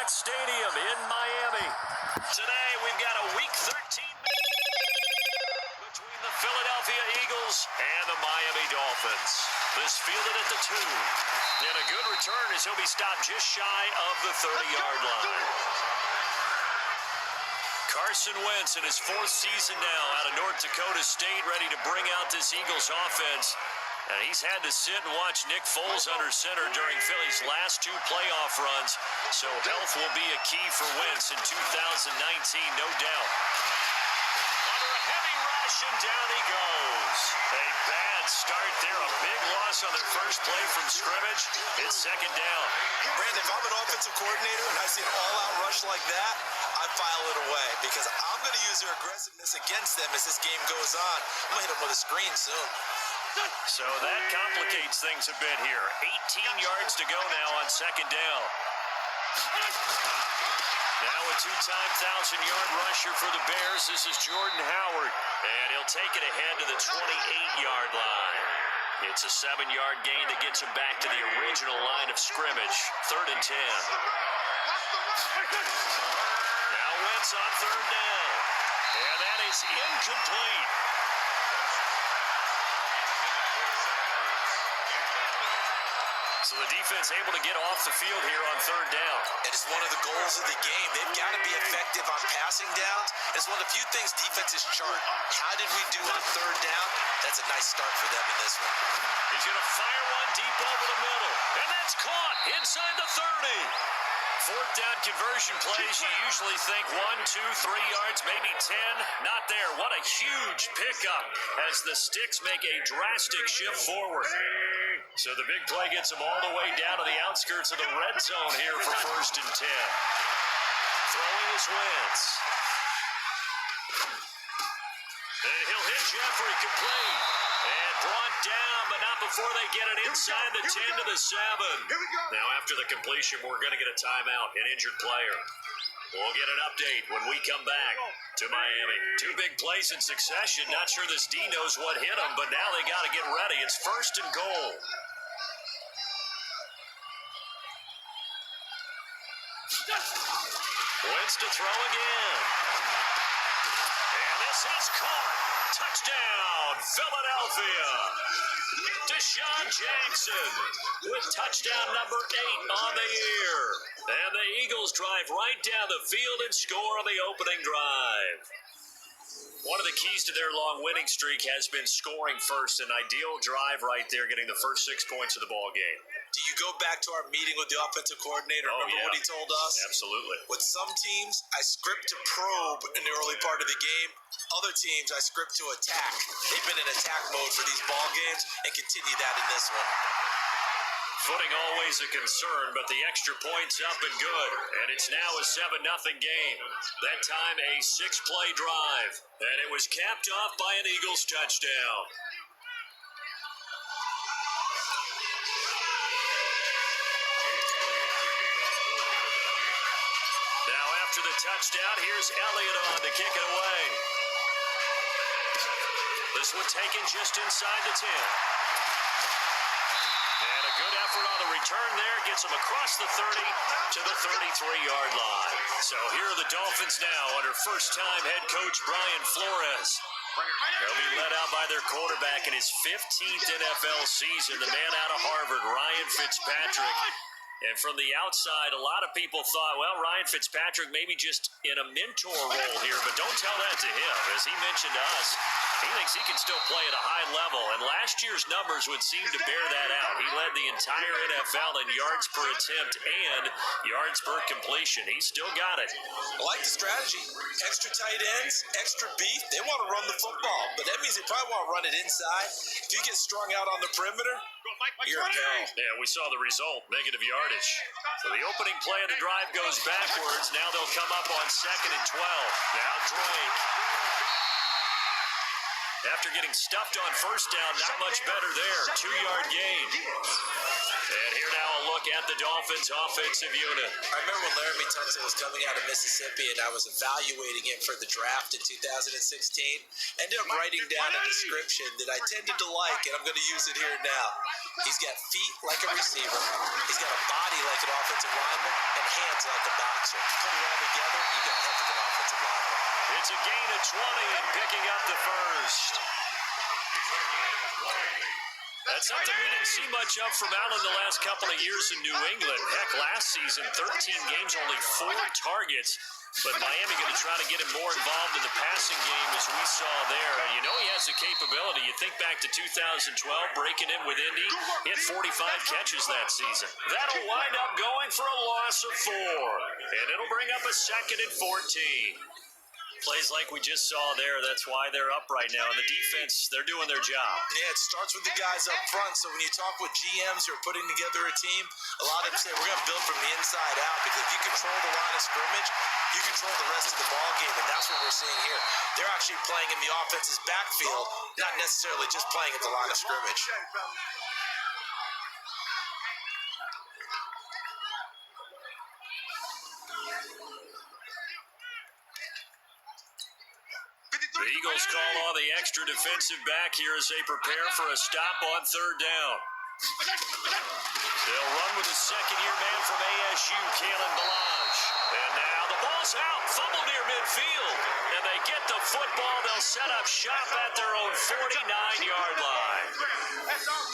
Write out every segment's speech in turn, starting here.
Stadium in Miami. Today, we've got a Week 13 between the Philadelphia Eagles and the Miami Dolphins. This fielded at the 2. And a good return as he'll be stopped just shy of the 30-yard line. Carson Wentz in his 4th season now out of North Dakota State, ready to bring out this Eagles offense. And he's had to sit and watch Nick Foles under center during Philly's last 2 playoff runs. So health will be a key for Wentz in 2019, no doubt. Under a heavy rush, and down he goes. A bad start there, a big loss on their first play from scrimmage. It's 2nd down. Brandon, if I'm an offensive coordinator and I see an all-out rush like that, I file it away because I'm going to use their aggressiveness against them as this game goes on. I'm going to hit them with a screen soon. So that complicates things a bit here. 18 yards to go now on 2nd down. Now a 2-time 1,000-yard rusher for the Bears. This is Jordan Howard. And he'll take it ahead to the 28-yard line. It's a 7-yard gain that gets him back to the original line of scrimmage. 3rd and 10. Now Wentz on 3rd down. And that is incomplete. So the defense able to get off the field here on 3rd down. And it's one of the goals of the game. They've got to be effective on passing downs. It's one of the few things defenses chart. How did we do on 3rd down? That's a nice start for them in this one. He's going to fire one deep over the middle. And that's caught inside the 30. 4th down conversion plays, you usually think 1, 2, 3 yards, maybe 10. Not there. What a huge pickup as the Sticks make a drastic shift forward. So the big play gets him all the way down to the outskirts of the red zone here for 1st and 10. Throwing is Wentz. And he'll hit Jeffrey complete. And brought down, but not before they get it inside the 10 to the 7. Now after the completion, we're going to get a timeout, an injured player. We'll get an update when we come back to Miami. 2 big plays in succession. Not sure this D knows what hit him, but now they got to get ready. It's 1st and goal. Wentz to throw again. And this is caught. Touchdown, Philadelphia. Deshaun Jackson with touchdown number 8 on the year. And the Eagles drive right down the field and score on the opening drive. One of the keys to their long winning streak has been scoring first. An ideal drive right there, getting the first 6 points of the ball game. Do you go back to our meeting with the offensive coordinator? Remember what he told us? Absolutely. With some teams, I script to probe in the early part of the game. Other teams, I script to attack. They've been in attack mode for these ball games and continue that in this one. Footing always a concern, but the extra point's up and good. And it's now a 7-0 game. That time a 6-play drive. And it was capped off by an Eagles touchdown. Now after the touchdown, here's Elliott on to kick it away. This one taken just inside the 10. And a good effort on the return there. Gets them across the 30 to the 33-yard line. So here are the Dolphins now under first-time head coach Brian Flores. They'll be led out by their quarterback in his 15th NFL season, the man out of Harvard, Ryan Fitzpatrick. And from the outside, a lot of people thought, well, Ryan Fitzpatrick maybe just in a mentor role here, but don't tell that to him. As he mentioned to us, he thinks he can still play at a high level, and last year's numbers would seem to bear that out. He led the entire NFL in yards per attempt and yards per completion. He's still got it. I like the strategy. Extra tight ends, extra beef. They want to run the football, but that means they probably want to run it inside. If you get strung out on the perimeter, you're a hell. Yeah, we saw the result, negative yardage. So the opening play of the drive goes backwards. Now they'll come up on 2nd and 12. Now Drake. After getting stuffed on first down, not much better there. 2-yard gain. And here now a look at the Dolphins' offensive unit. I remember when Laramie Tunsil was coming out of Mississippi and I was evaluating him for the draft in 2016. Ended up writing down a description that I tended to like, and I'm going to use it here now. He's got feet like a receiver. He's got a body like an offensive lineman and hands like a boxer. Put it all together, you got a heck of an offensive lineman. It's a gain of 20 and picking up the first. That's something we didn't see much of from Allen the last couple of years in New England. Heck, last season, 13 games, only 4 targets. But Miami going to try to get him more involved in the passing game as we saw there. And you know he has the capability. You think back to 2012, breaking in with Indy. He had 45 catches that season. That'll wind up going for a loss of 4. And it'll bring up a 2nd and 14. Plays like we just saw there. That's why they're up right now. And the defense, they're doing their job. Yeah, it starts with the guys up front. So when you talk with GMs who are putting together a team, a lot of them say we're going to build from the inside out, because if you control the line of scrimmage, you control the rest of the ball game, and that's what we're seeing here. They're actually playing in the offense's backfield, not necessarily just playing at the line of scrimmage. The Eagles call on the extra defensive back here as they prepare for a stop on 3rd down. They'll run with the second-year man from ASU, Kalen Balazs. And now the ball's out, fumble near midfield. And they get the football. They'll set up shop at their own 49-yard line.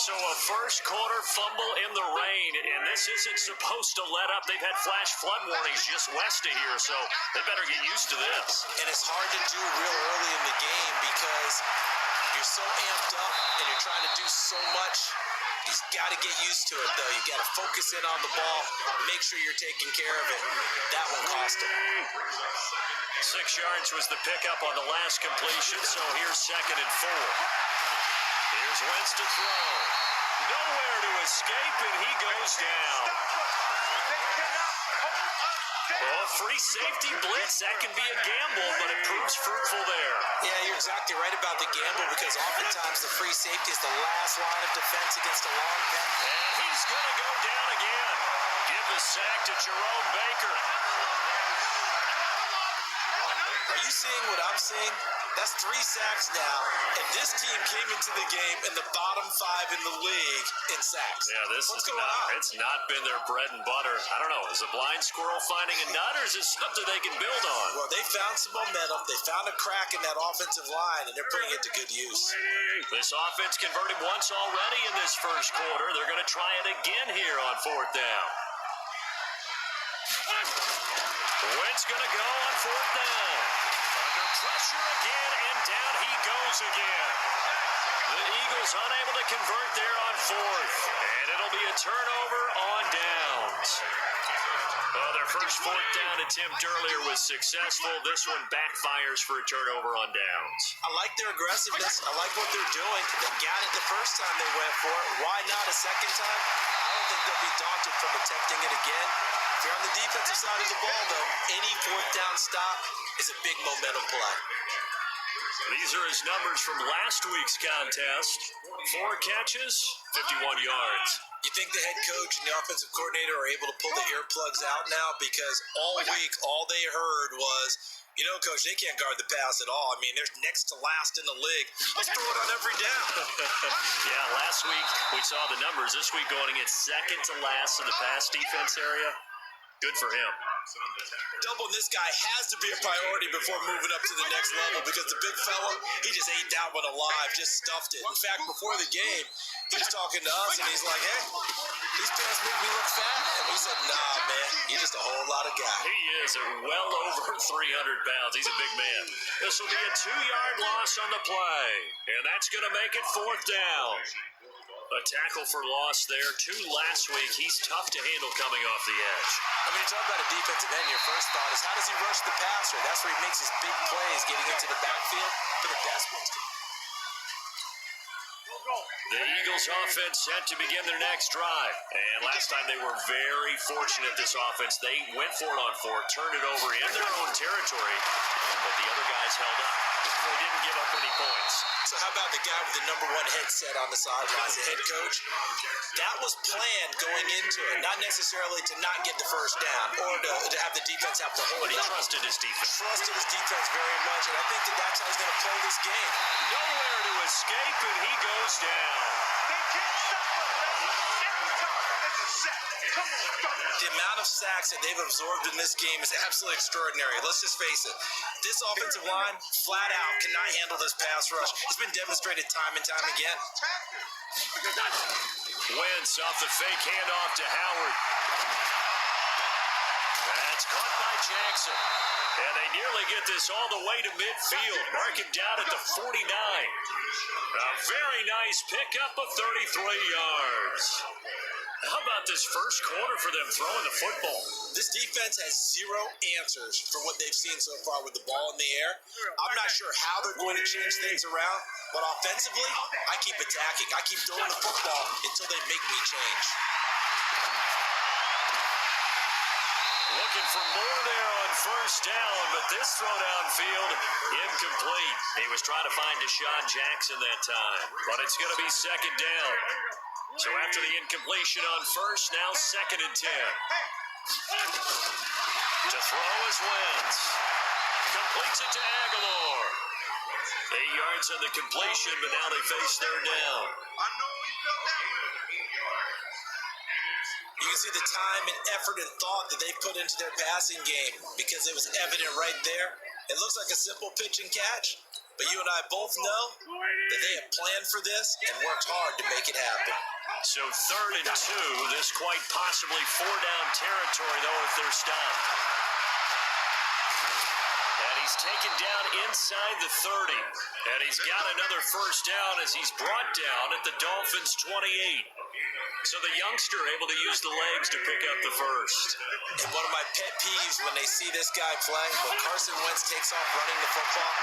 So a first-quarter fumble in the rain, and this isn't supposed to let up. They've had flash flood warnings just west of here, so they better get used to this. And it's hard to do real early in the game because you're so amped up and you're trying to do so much. You've got to get used to it, though. You've got to focus in on the ball, make sure you're taking care of it. That one cost him. 6 yards was the pickup on the last completion, so here's 2nd and 4. Here's Wentz to throw. Nowhere to escape, and he goes down. Well, free safety blitz, that can be a gamble, but it proves fruitful there. Yeah, you're exactly right about the gamble, because oftentimes the free safety is the last line of defense against a long pass. And he's going to go down again. Give the sack to Jerome Baker. Are you seeing what I'm seeing? That's 3 sacks now, and this team came into the game in the bottom 5 in the league in sacks. Yeah, What's going on? It's not been their bread and butter. I don't know, is a blind squirrel finding a nut, or is it something they can build on? Well, they found some momentum. They found a crack in that offensive line, and they're putting it to good use. This offense converted once already in this first quarter. They're going to try it again here on 4th down. Wentz going to go on 4th down. Under pressure again, and down he goes again. The Eagles unable to convert there on 4th, and it'll be a turnover on downs. Well, their first 4th down attempt earlier was successful. This one backfires for a turnover on downs. I like their aggressiveness. I like what they're doing. They got it the first time they went for it. Why not a second time? I don't think they'll be daunted from attempting it again. If you're on the defensive side of the ball, though, any 4th down stop is a big momentum play. These are his numbers from last week's contest. 4 catches, 51 yards. You think the head coach and the offensive coordinator are able to pull the earplugs out now? Because all week, all they heard was, you know, Coach, they can't guard the pass at all. I mean, they're next to last in the league. Let's throw it on every down. Yeah, last week we saw the numbers. This week going against second to last in the pass defense area. Good for him. Doubling this guy has to be a priority before moving up to the next level, because the big fella, he just ate that one alive, just stuffed it. In fact, before the game, he was talking to us, and he's like, hey, these pants make me look fat. And we said, nah, man, you're just a whole lot of guy. He is well over 300 pounds. He's a big man. This will be a 2-yard loss on the play, and that's going to make it 4th down. A tackle for loss there. 2 last week. He's tough to handle coming off the edge. I mean, you talk about a defensive end, your first thought is, how does he rush the passer? That's where he makes his big plays, getting into the backfield for the best ones. The Eagles offense set to begin their next drive. And last time they were very fortunate, this offense. They went for it on 4, turned it over in their own territory, but the other guys held up. They didn't give up any points. So how about the guy with the #1 headset on the sidelines, the head coach? That was planned going into it, not necessarily to not get the first down or to have the defense have to hold But he it. trusted his defense. Trusted his defense very much, and I think that's how he's going to play this game. Nowhere to escape, and he goes down. They can't stop us, baby. Every time there's a sack. Come on, fellas. The amount of sacks that they've absorbed in this game is absolutely extraordinary. Let's just face it. This offensive line, flat out, cannot handle this pass rush. It's been demonstrated time and time again. Wentz off the fake handoff to Howard. That's caught by Jackson. And they nearly get this all the way to midfield. Mark him down at the 49. A very nice pickup of 33 yards. How about this first quarter for them throwing the football? This defense has zero answers for what they've seen so far with the ball in the air. I'm not sure how they're going to change things around, but offensively, I keep attacking. I keep throwing the football until they make me change. Looking for more there on first down, but this throw downfield, incomplete. He was trying to find Deshaun Jackson that time, but it's going to be second down. So after the incompletion on first, now 2nd and 10. To throw is Wentz. Completes it to Aguilar. 8 yards on the completion, but now they face 3rd down. I know you felt that way. You can see the time and effort and thought that they put into their passing game because it was evident right there. It looks like a simple pitch and catch, but you and I both know that they have planned for this and worked hard to make it happen. So 3rd and 2, this quite possibly 4-down territory, though, if they're stopped. And he's taken down inside the 30. And he's got another first down as he's brought down at the Dolphins' 28. So the youngster able to use the legs to pick up the first. And one of my pet peeves when they see this guy play, when Carson Wentz takes off running the football,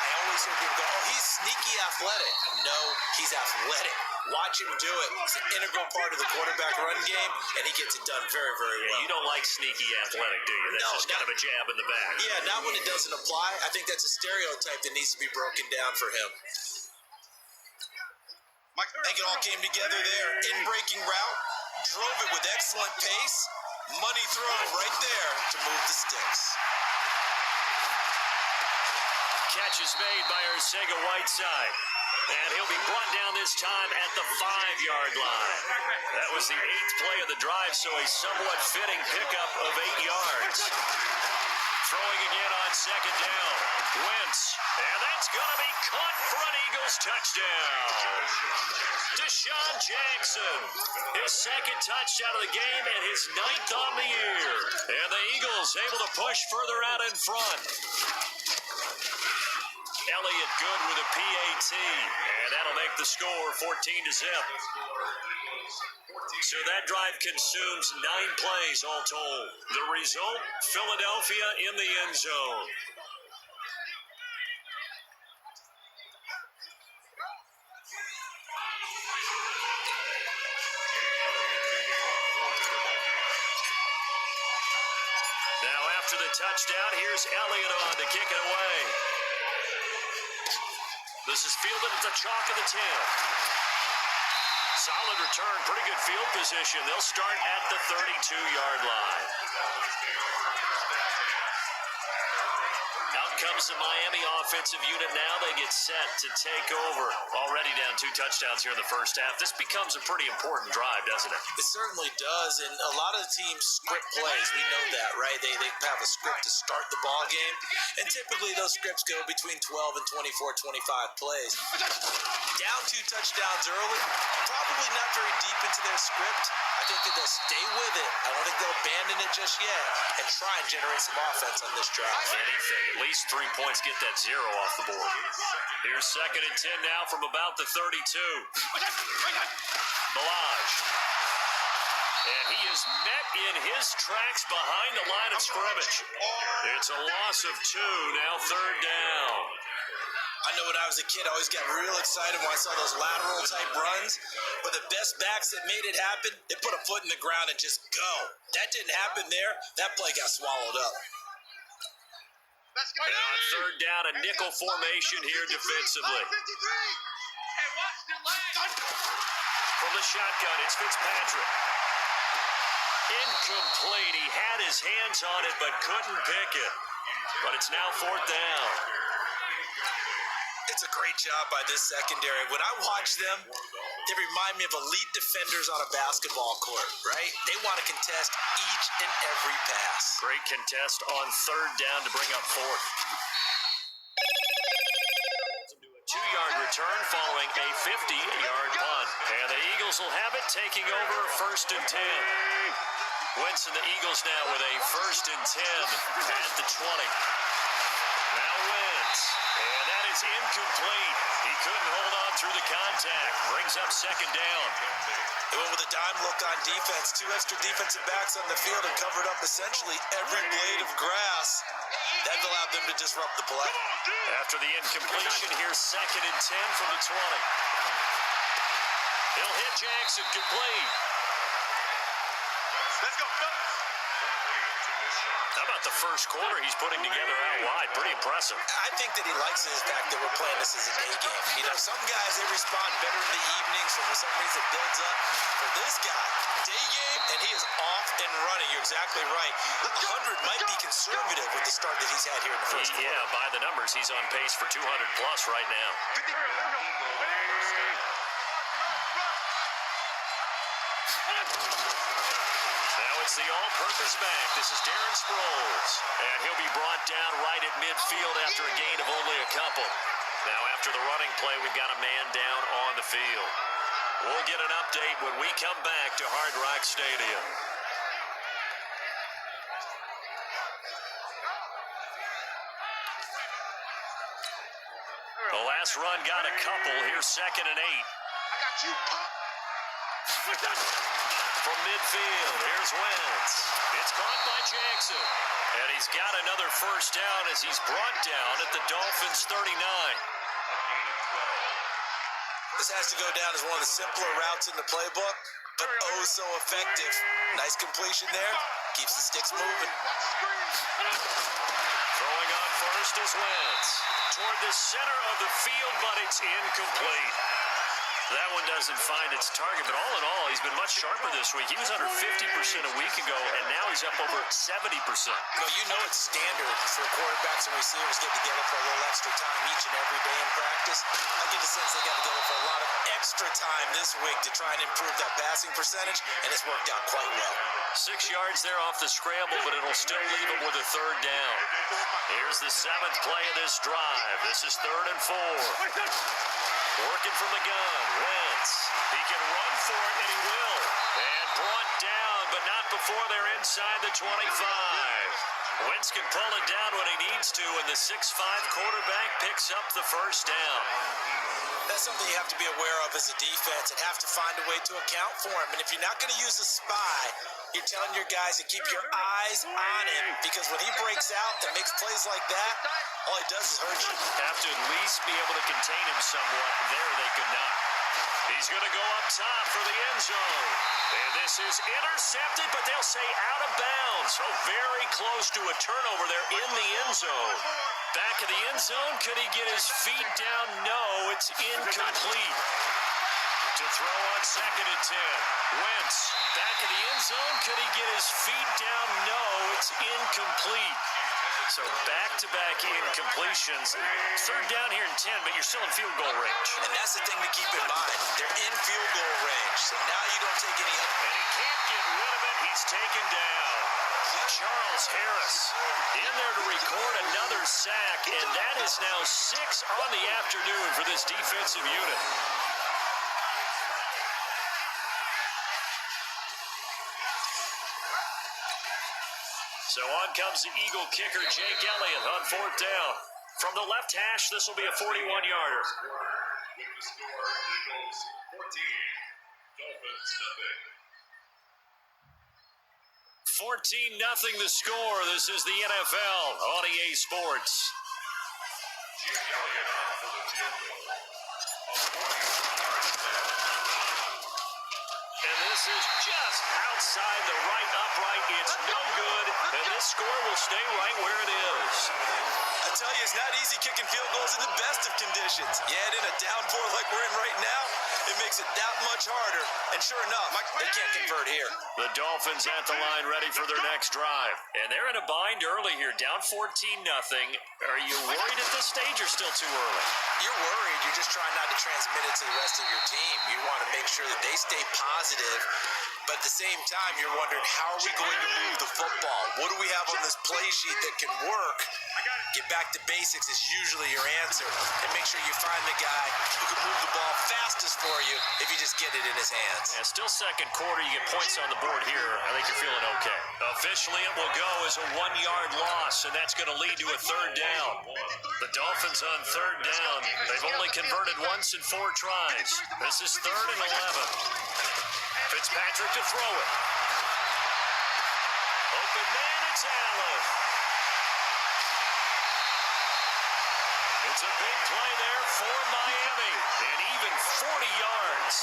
I always hear people go, oh, he's sneaky athletic. No, he's athletic. Watch him do it. It's an integral part of the quarterback run game, and he gets it done very, very well. You don't like sneaky athletic, do you? That's just kind of a jab in the back. Yeah, not when it doesn't apply. I think that's a stereotype that needs to be broken down for him. I think it all came together there. In-breaking route, drove it with excellent pace. Money throw right there to move the sticks. Catch is made by Arcega-Whiteside. And he'll be brought down this time at the 5-yard line. That was the 8th play of the drive, so a somewhat fitting pickup of 8 yards. Throwing again on 2nd down. Wentz. And that's going to be caught for an Eagles touchdown. Deshaun Jackson. His 2nd touchdown of the game and his 9th on the year. And the Eagles able to push further out in front. Elliott good with a PAT, and that'll make the score 14-0. So that drive consumes 9 plays all told. The result, Philadelphia in the end zone. Now after the touchdown, here's Elliott on to kick it away. This is fielded at the chalk of the 10. Solid return, pretty good field position. They'll start at the 32-yard line. Out comes the Miami offensive unit now. They get set to take over. Already down 2 touchdowns here in the first half. This becomes a pretty important drive, doesn't it? It certainly does, and a lot of the teams script plays. We know that, right? They have a script to start the ball game, and typically those scripts go between 12 and 24, 25 plays. Down 2 touchdowns early, probably not very deep into their script. I think that they'll stay with it. I don't think they'll abandon it just yet and try and generate some offense on this drive. Anything, at least 3 points, get that 0 off the board. Here's 2nd and 10 now from about the 32. Balaj. And he is met in his tracks behind the line of scrimmage. It's a loss of 2, now 3rd down. I know when I was a kid, I always got real excited when I saw those lateral type runs. But the best backs that made it happen, they put a foot in the ground and just go. That didn't happen there. That play got swallowed up. And on third down, a nickel formation here defensively. From the shotgun, it's Fitzpatrick. Incomplete. He had his hands on it, but couldn't pick it. But it's now fourth down. It's a great job by this secondary. When I watch them, they remind me of elite defenders on a basketball court, right? They want to contest each and every pass. Great contest on third down to bring up fourth. 2-yard return following a 50-yard punt. And the Eagles will have it, taking over first and 10. Wentz and the Eagles now with a first and 10 at the 20. Now Wentz. And that is incomplete. He couldn't hold on through the contact. Brings up second down. They went with a dime look on defense. 2 extra defensive backs on the field and covered up essentially every blade of grass. That allowed them to disrupt the play. After the incompletion, here's second and 10 from the 20. He'll hit Jackson, complete. Let's go, fellas. How about the first quarter he's putting together out wide? Pretty impressive. I think that he likes the fact that we're playing this as a day game. You know, some guys, they respond better in the evenings, or for some reason it builds up. For this guy, day game, and he is off and running. You're exactly right. 100 might be conservative with the start that he's had here in the first quarter. Yeah, by the numbers, he's on pace for 200 plus right now. Now it's the all-purpose back. This is Darren Sproles. And he'll be brought down right at midfield after a gain of only a couple. Now after the running play, we've got a man down on the field. We'll get an update when we come back to Hard Rock Stadium. The last run got a couple. Here's second and 8. I got you, punk. From midfield, here's Wentz. It's caught by Jackson. And he's got another first down as he's brought down at the Dolphins' 39. This has to go down as one of the simpler routes in the playbook, but oh so effective. Nice completion there. Keeps the sticks moving. Throwing on first is Wentz. Toward the center of the field, but it's incomplete. That one doesn't find its target, but all in all, he's been much sharper this week. He was under 50% a week ago, and now he's up over 70%. Well, you know it's standard for quarterbacks and receivers get together for a little extra time each and every day in practice. I get the sense they got together for a lot of extra time this week to try and improve that passing percentage, and it's worked out quite well. 6 yards there off the scramble, but it'll still leave him with a third down. Here's the 7th play of this drive. This is 3rd and 4. Working from the gun, Wentz. He can run for it, and he will. And brought down, but not before they're inside the 25. Wentz can pull it down when he needs to, and the 6'5 quarterback picks up the first down. That's something you have to be aware of as a defense and have to find a way to account for him. And if you're not going to use a spy, you're telling your guys to keep your eyes on him, because when he breaks out and makes plays like that, all he does is hurt you. Have to at least be able to contain him somewhat. There they could not. He's going to go up top for the end zone. And this is intercepted, but they'll say out of bounds. So very close to a turnover there in the end zone. Back of the end zone, could he get his feet down? No, it's incomplete. To throw on second and 10. Wentz, back of the end zone, could he get his feet down? No, it's incomplete. So back-to-back incompletions. Third down here in 10, but you're still in field goal range. And that's the thing to keep in mind. They're in field goal range, so now you don't take any. And he can't get rid of it. He's taken down. Charles Harris in there to record another sack, and that is now 6 on the afternoon for this defensive unit. So on comes the Eagle kicker, Jake Elliott, on 4th down. From the left hash, this will be a 41-yarder. With the score, Eagles 14, Dolphins nothing. 14-0 the score. This is the NFL on EA Sports. Jake Elliott on for the field goal. And this is just outside the right upright. It's no good. And this score will stay right where it is. I tell you, it's not easy kicking field goals in the best of conditions. Yet in a downpour like we're in right now, it makes it that much harder. And sure enough, they can't convert here. The Dolphins at the line ready for their next drive. And they're in a bind early here, down 14-0. Are you worried at this stage or still too early? You're worried. You're just trying not to transmit it to the rest of your team. You want to make sure that they stay positive. But at the same time, you're wondering, how are we going to move the football? What do we have on this play sheet that can work? Get back to basics is usually your answer. And make sure you find the guy who can move the ball fastest for you if you just get it in his hands. Yeah, still second quarter. You get points on the board here. I think you're feeling okay. Officially, it will go as a 1-yard loss, and that's going to lead to a third down. The Dolphins on third down. They've only converted once in 4 tries. This is 3rd and 11. Fitzpatrick to throw it. Open man, it's Allen. It's a big play there for Miami. And even 40 yards.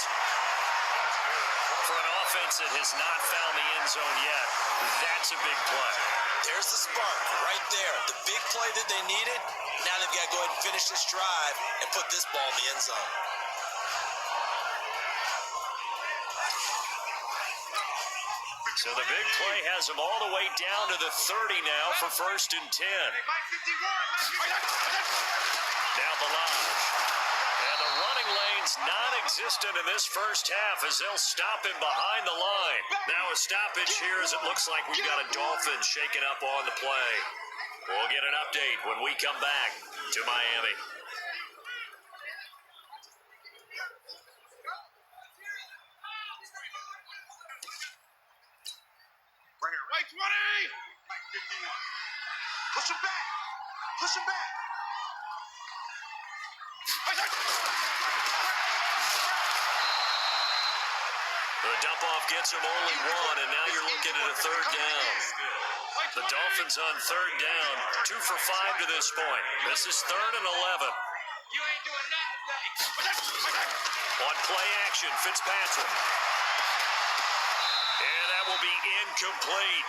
For an offense that has not found the end zone yet, that's a big play. There's the spark right there. The big play that they needed. Now they've got to go ahead and finish this drive and put this ball in the end zone. So the big play has them all the way down to the 30 now for 1st and 10. Now Balaj. And the running lane's non-existent in this first half as they'll stop him behind the line. Now a stoppage here as it looks like we've got a Dolphin shaking up on the play. We'll get an update when we come back to Miami. Right 20! 51. Push him back! Push him back! The dump-off gets him only 1, and now you're looking at a third down. The Dolphins on third down, 2 for 5 to this point. This is 3rd and 11. You ain't doing nothing today. On play action, Fitzpatrick. And that will be incomplete.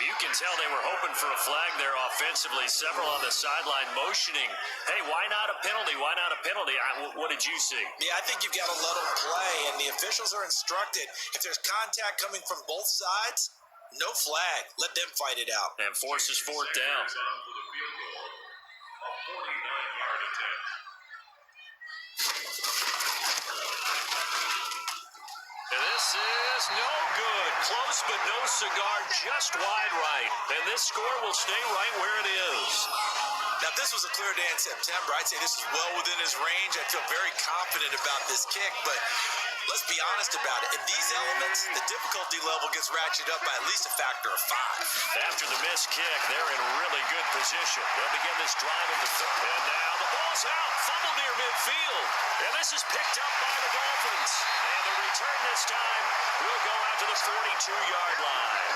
You can tell they were hoping for a flag there offensively. Several on the sideline motioning. Hey, why not a penalty? Why not a penalty? What did you see? Yeah, I think you've got to let them play, and the officials are instructed, if there's contact coming from both sides, no flag. Let them fight it out. And forces 4th down. For the field goal, a 49-yard attempt. And this is no good. Close but no cigar, just wide right. And this score will stay right where it is. Now, if this was a clear day in September, I'd say this is well within his range. I feel very confident about this kick, but let's be honest about it. In these elements, the difficulty level gets ratcheted up by at least a factor of 5. After the missed kick, they're in really good position. They'll begin this drive at the 3rd. And now the ball's out, fumbled near midfield. And this is picked up by the Dolphins. And the return this time will go out to the 42-yard line.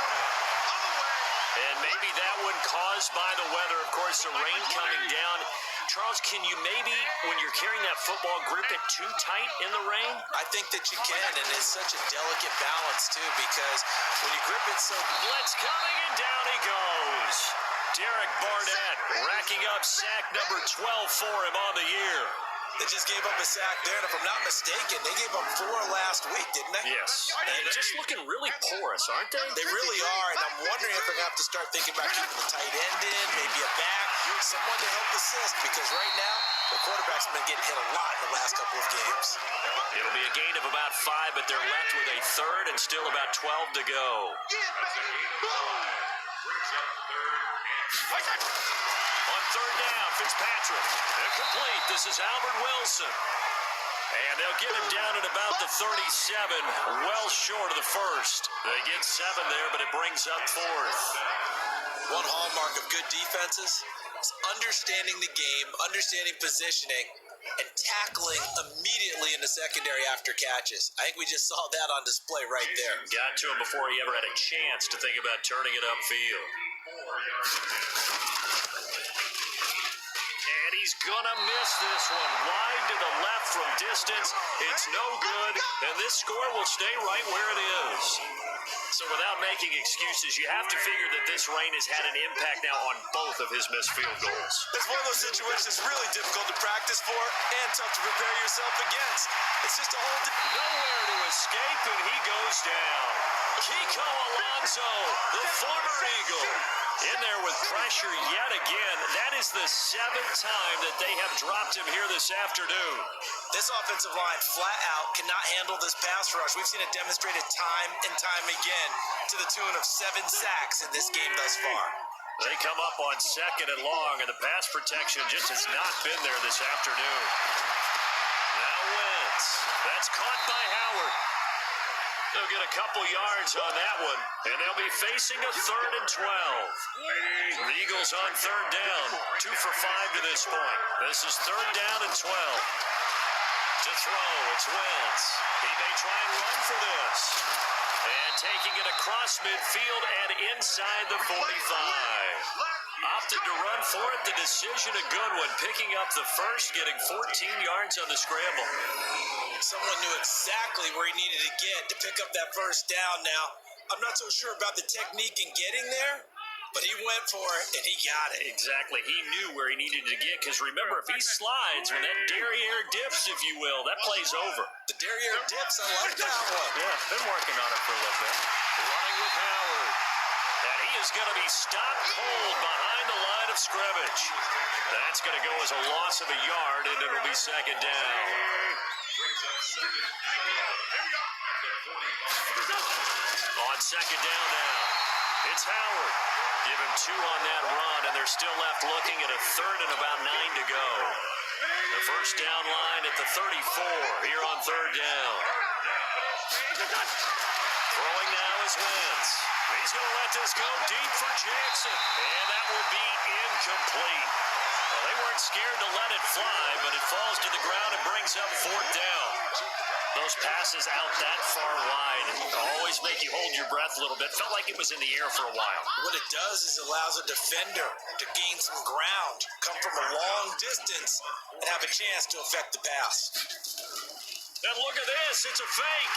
And maybe that one caused by the weather. Of course, the rain coming down. Charles, can you maybe, when you're carrying that football, grip it too tight in the rain? I think that you can, and it's such a delicate balance, too, because when you grip it so... Blitz coming, and down he goes. Derek Barnett racking up sack number 12 for him on the year. They just gave up a sack there, and if I'm not mistaken, they gave up 4 last week, didn't they? Yes. And just looking really porous, aren't they? They really are, and I'm wondering if they're going to have to start thinking about keeping the tight end in, maybe a back, someone to help assist, because right now, the quarterback's been getting hit a lot in the last couple of games. It'll be a gain of about 5, but they're left with a 3rd and still about 12 to go. That's a gain of 5. Brings up 3rd and 4. On third down, Fitzpatrick. Incomplete. This is Albert Wilson. And they'll get him down at about the 37, well short of the first. They get 7 there, but it brings up 4th. One hallmark of good defenses is understanding the game, understanding positioning, and tackling immediately in the secondary after catches. I think we just saw that on display right there. Got to him before he ever had a chance to think about turning it upfield. And he's gonna miss this one. Wide to the left from distance. It's no good, and this score will stay right where it is. So without making excuses, you have to figure that this rain has had an impact now on both of his missed field goals. It's one of those situations really difficult to practice for and tough to prepare yourself against. It's just a whole Nowhere to escape, and he goes down. Kiko Alonso, the former Eagle, in there with pressure yet again. That is the 7th time that they have dropped him here this afternoon. This offensive line flat out cannot handle this pass rush. We've seen it demonstrated time and time again to the tune of 7 sacks in this game thus far. They come up on 2nd and long, and the pass protection just has not been there this afternoon. Now Wentz. That's caught by Howard. They'll get a couple yards on that one, and they'll be facing a 3rd and 12. The Eagles on 3rd down, 2 for 5 to this point. This is 3rd down and 12. To throw, it's Wentz. He may try and run for this. And taking it across midfield and inside the 45. Opted to run for it. The decision a good one. Picking up the first, getting 14 yards on the scramble. Someone knew exactly where he needed to get to pick up that first down. Now, I'm not so sure about the technique in getting there, but he went for it, and he got it. Exactly. He knew where he needed to get, because remember, if he slides, when that derriere dips, if you will, that play's over. The derriere dips, I like that one. Yeah, been working on it for a little bit. Running with Howard. And he is going to be stopped cold behind the line of scrimmage. That's going to go as a loss of a yard, and it'll be 2nd down. On 2nd down now, it's Howard. Give him 2 on that run, and they're still left looking at a 3rd and about 9 to go. The first down line at the 34 here on 3rd down. Throwing now is Wentz. He's going to let this go deep for Jackson, and that will be incomplete. Well, they weren't scared to let it fly, but it falls to the ground and brings up 4th down. Those passes out that far wide always make you hold your breath a little bit. Felt like it was in the air for a while. What it does is it allows a defender to gain some ground, come from a long distance, and have a chance to affect the pass. And look at this. It's a fake.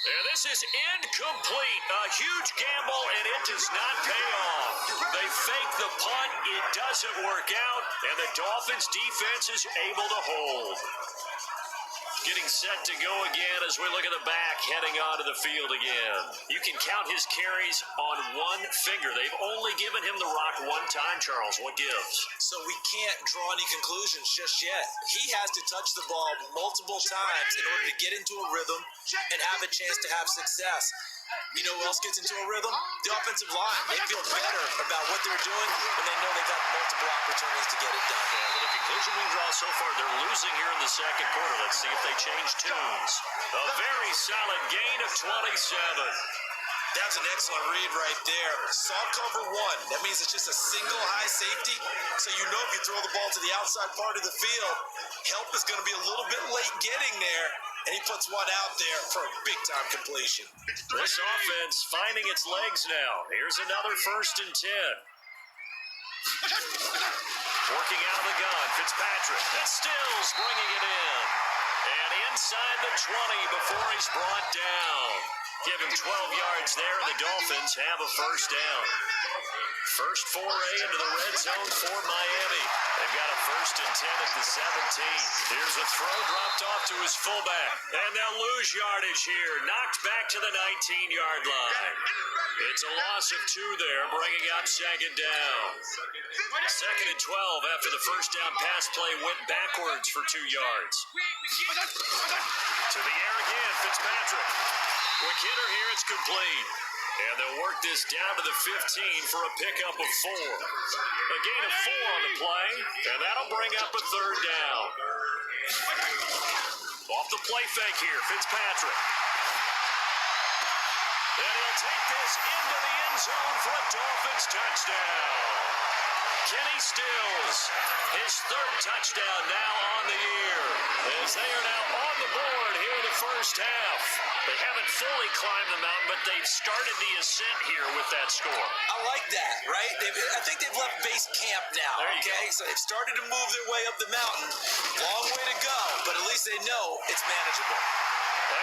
And this is incomplete. A huge gamble, and it does not pay off. They fake the punt. It doesn't work out, and the Dolphins defense is able to hold. Getting set to go again as we look at the back, heading onto the field again. You can count his carries on one finger. They've only given him the rock one time, Charles. What gives? So we can't draw any conclusions just yet. He has to touch the ball multiple times in order to get into a rhythm and have a chance to have success. You know who else gets into a rhythm? The offensive line. They feel better about what they're doing when they know they've got multiple opportunities to get it done. Yeah, well, the conclusion we draw so far, they're losing here in the 2nd quarter. Let's see if they change tunes. A very solid gain of 27. That's an excellent read right there. Saw cover 1. That means it's just a single high safety. So you know if you throw the ball to the outside part of the field, help is going to be a little bit late getting there. And he puts one out there for a big-time completion. This offense finding its legs now. Here's another 1st and 10. Working out of the gun, Fitzpatrick. And Stills bringing it in. And inside the 20 before he's brought down. Give him 12 yards there, and the Dolphins have a 1st down. First foray into the red zone for Miami. They've got a 1st and 10 at the 17. Here's a throw dropped off to his fullback. And they'll lose yardage here. Knocked back to the 19-yard line. It's a loss of 2 there, bringing up 2nd down. 2nd and 12 after the first down pass play went backwards for 2 yards. To the air again, Fitzpatrick. Quick hitter here, it's complete. And they'll work this down to the 15 for a pickup of 4. A gain of 4 on the play, and that'll bring up a 3rd down. Off the play fake here, Fitzpatrick. And he'll take this into the end zone for a Dolphins touchdown. Kenny Stills, his 3rd touchdown now on the year, as they are now on the board here in the the first half. They haven't fully climbed the mountain, but they've started the ascent here with that score. I like that, right? I think they've left base camp now, okay? So they've started to move their way up the mountain. Long way to go, but at least they know it's manageable.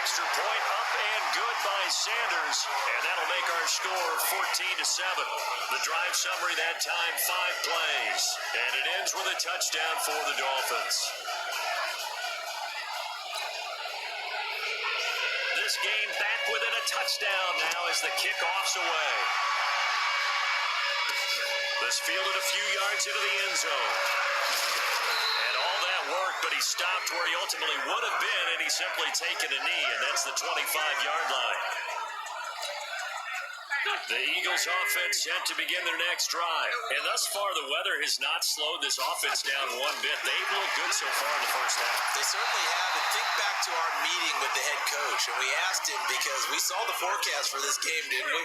Extra point up and good by Sanders, and that'll make our score 14-7. The drive summary that time, 5 plays, and it ends with a touchdown for the Dolphins. This game back within a touchdown now as the kickoff's away. This fielded a few yards into the end zone. And all that work, but he stopped where he ultimately would have been, and he's simply taken a knee, and that's the 25-yard line. The Eagles offense set to begin their next drive. And thus far, the weather has not slowed this offense down one bit. They've looked good so far in the first half. They certainly have. And think back to our meeting with the head coach. And we asked him because we saw the forecast for this game, didn't we?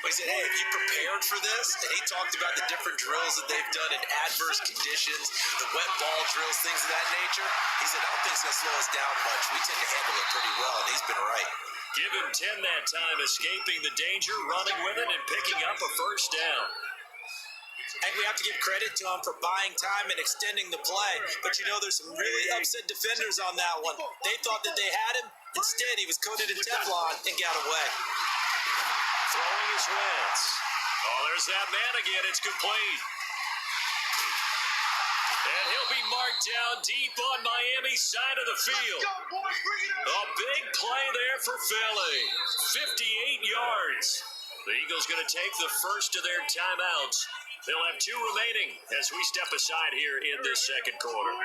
We said, hey, have you prepared for this? And he talked about the different drills that they've done in adverse conditions, the wet ball drills, things of that nature. He said, I don't think it's going to slow us down much. We tend to handle it pretty well, and he's been right. Give him 10 that time, escaping the danger, running with it, and picking up a first down. And we have to give credit to him for buying time and extending the play. But you know, there's some really upset defenders on that one. They thought that they had him. Instead, he was coated in Teflon and got away. Throwing his Wentz. Oh, there's that man again. It's complete. And he'll be marked down deep on Miami's side of the field. A big play there for Philly. 58 yards. The Eagles going to take the first of their timeouts. They'll have 2 remaining as we step aside here in this second quarter.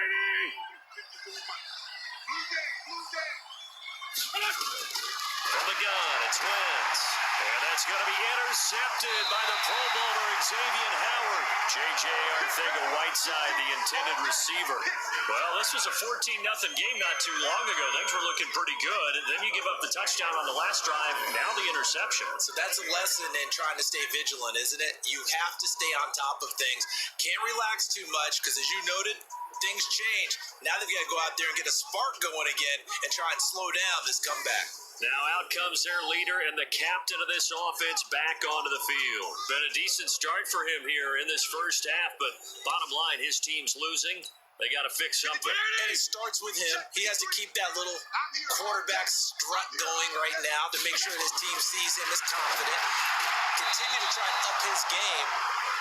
From the gun, it's Wentz. And that's going to be intercepted by the Pro Bowler Xavier Howard. J.J. Arcega-Whiteside, the intended receiver. Well, this was a 14-0 game not too long ago. Things were looking pretty good. And then you give up the touchdown on the last drive. Now the interception. So that's a lesson in trying to stay vigilant, isn't it? You have to stay on top of things. Can't relax too much because, as you noted, things change. Now they've got to go out there and get a spark going again and try and slow down this comeback. Now out comes their leader and the captain of this offense back onto the field. Been a decent start for him here in this first half, but bottom line, his team's losing. They got to fix something. And it starts with him. He has to keep that little quarterback strut going right now to make sure his team sees him as confident. Continue to try and up his game,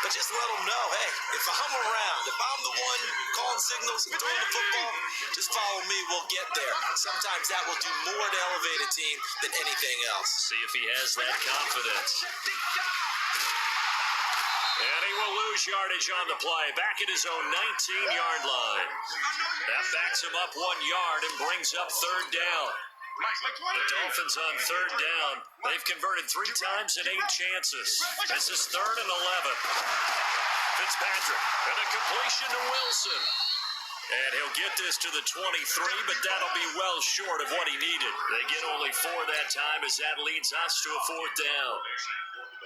but just let him know, hey, if I'm around, if I'm the one calling signals and throwing the football, just follow me, we'll get there. Sometimes that will do more to elevate a team than anything else. See if he has that confidence. And he will lose yardage on the play, back at his own 19-yard line. That backs him up 1 yard and brings up third down. The Dolphins on third down. They've converted 3 times in 8 chances. This is 3rd and 11. Fitzpatrick, and a completion to Wilson. And he'll get this to the 23, but that'll be well short of what he needed. They get only 4 that time as that leads us to a 4th down.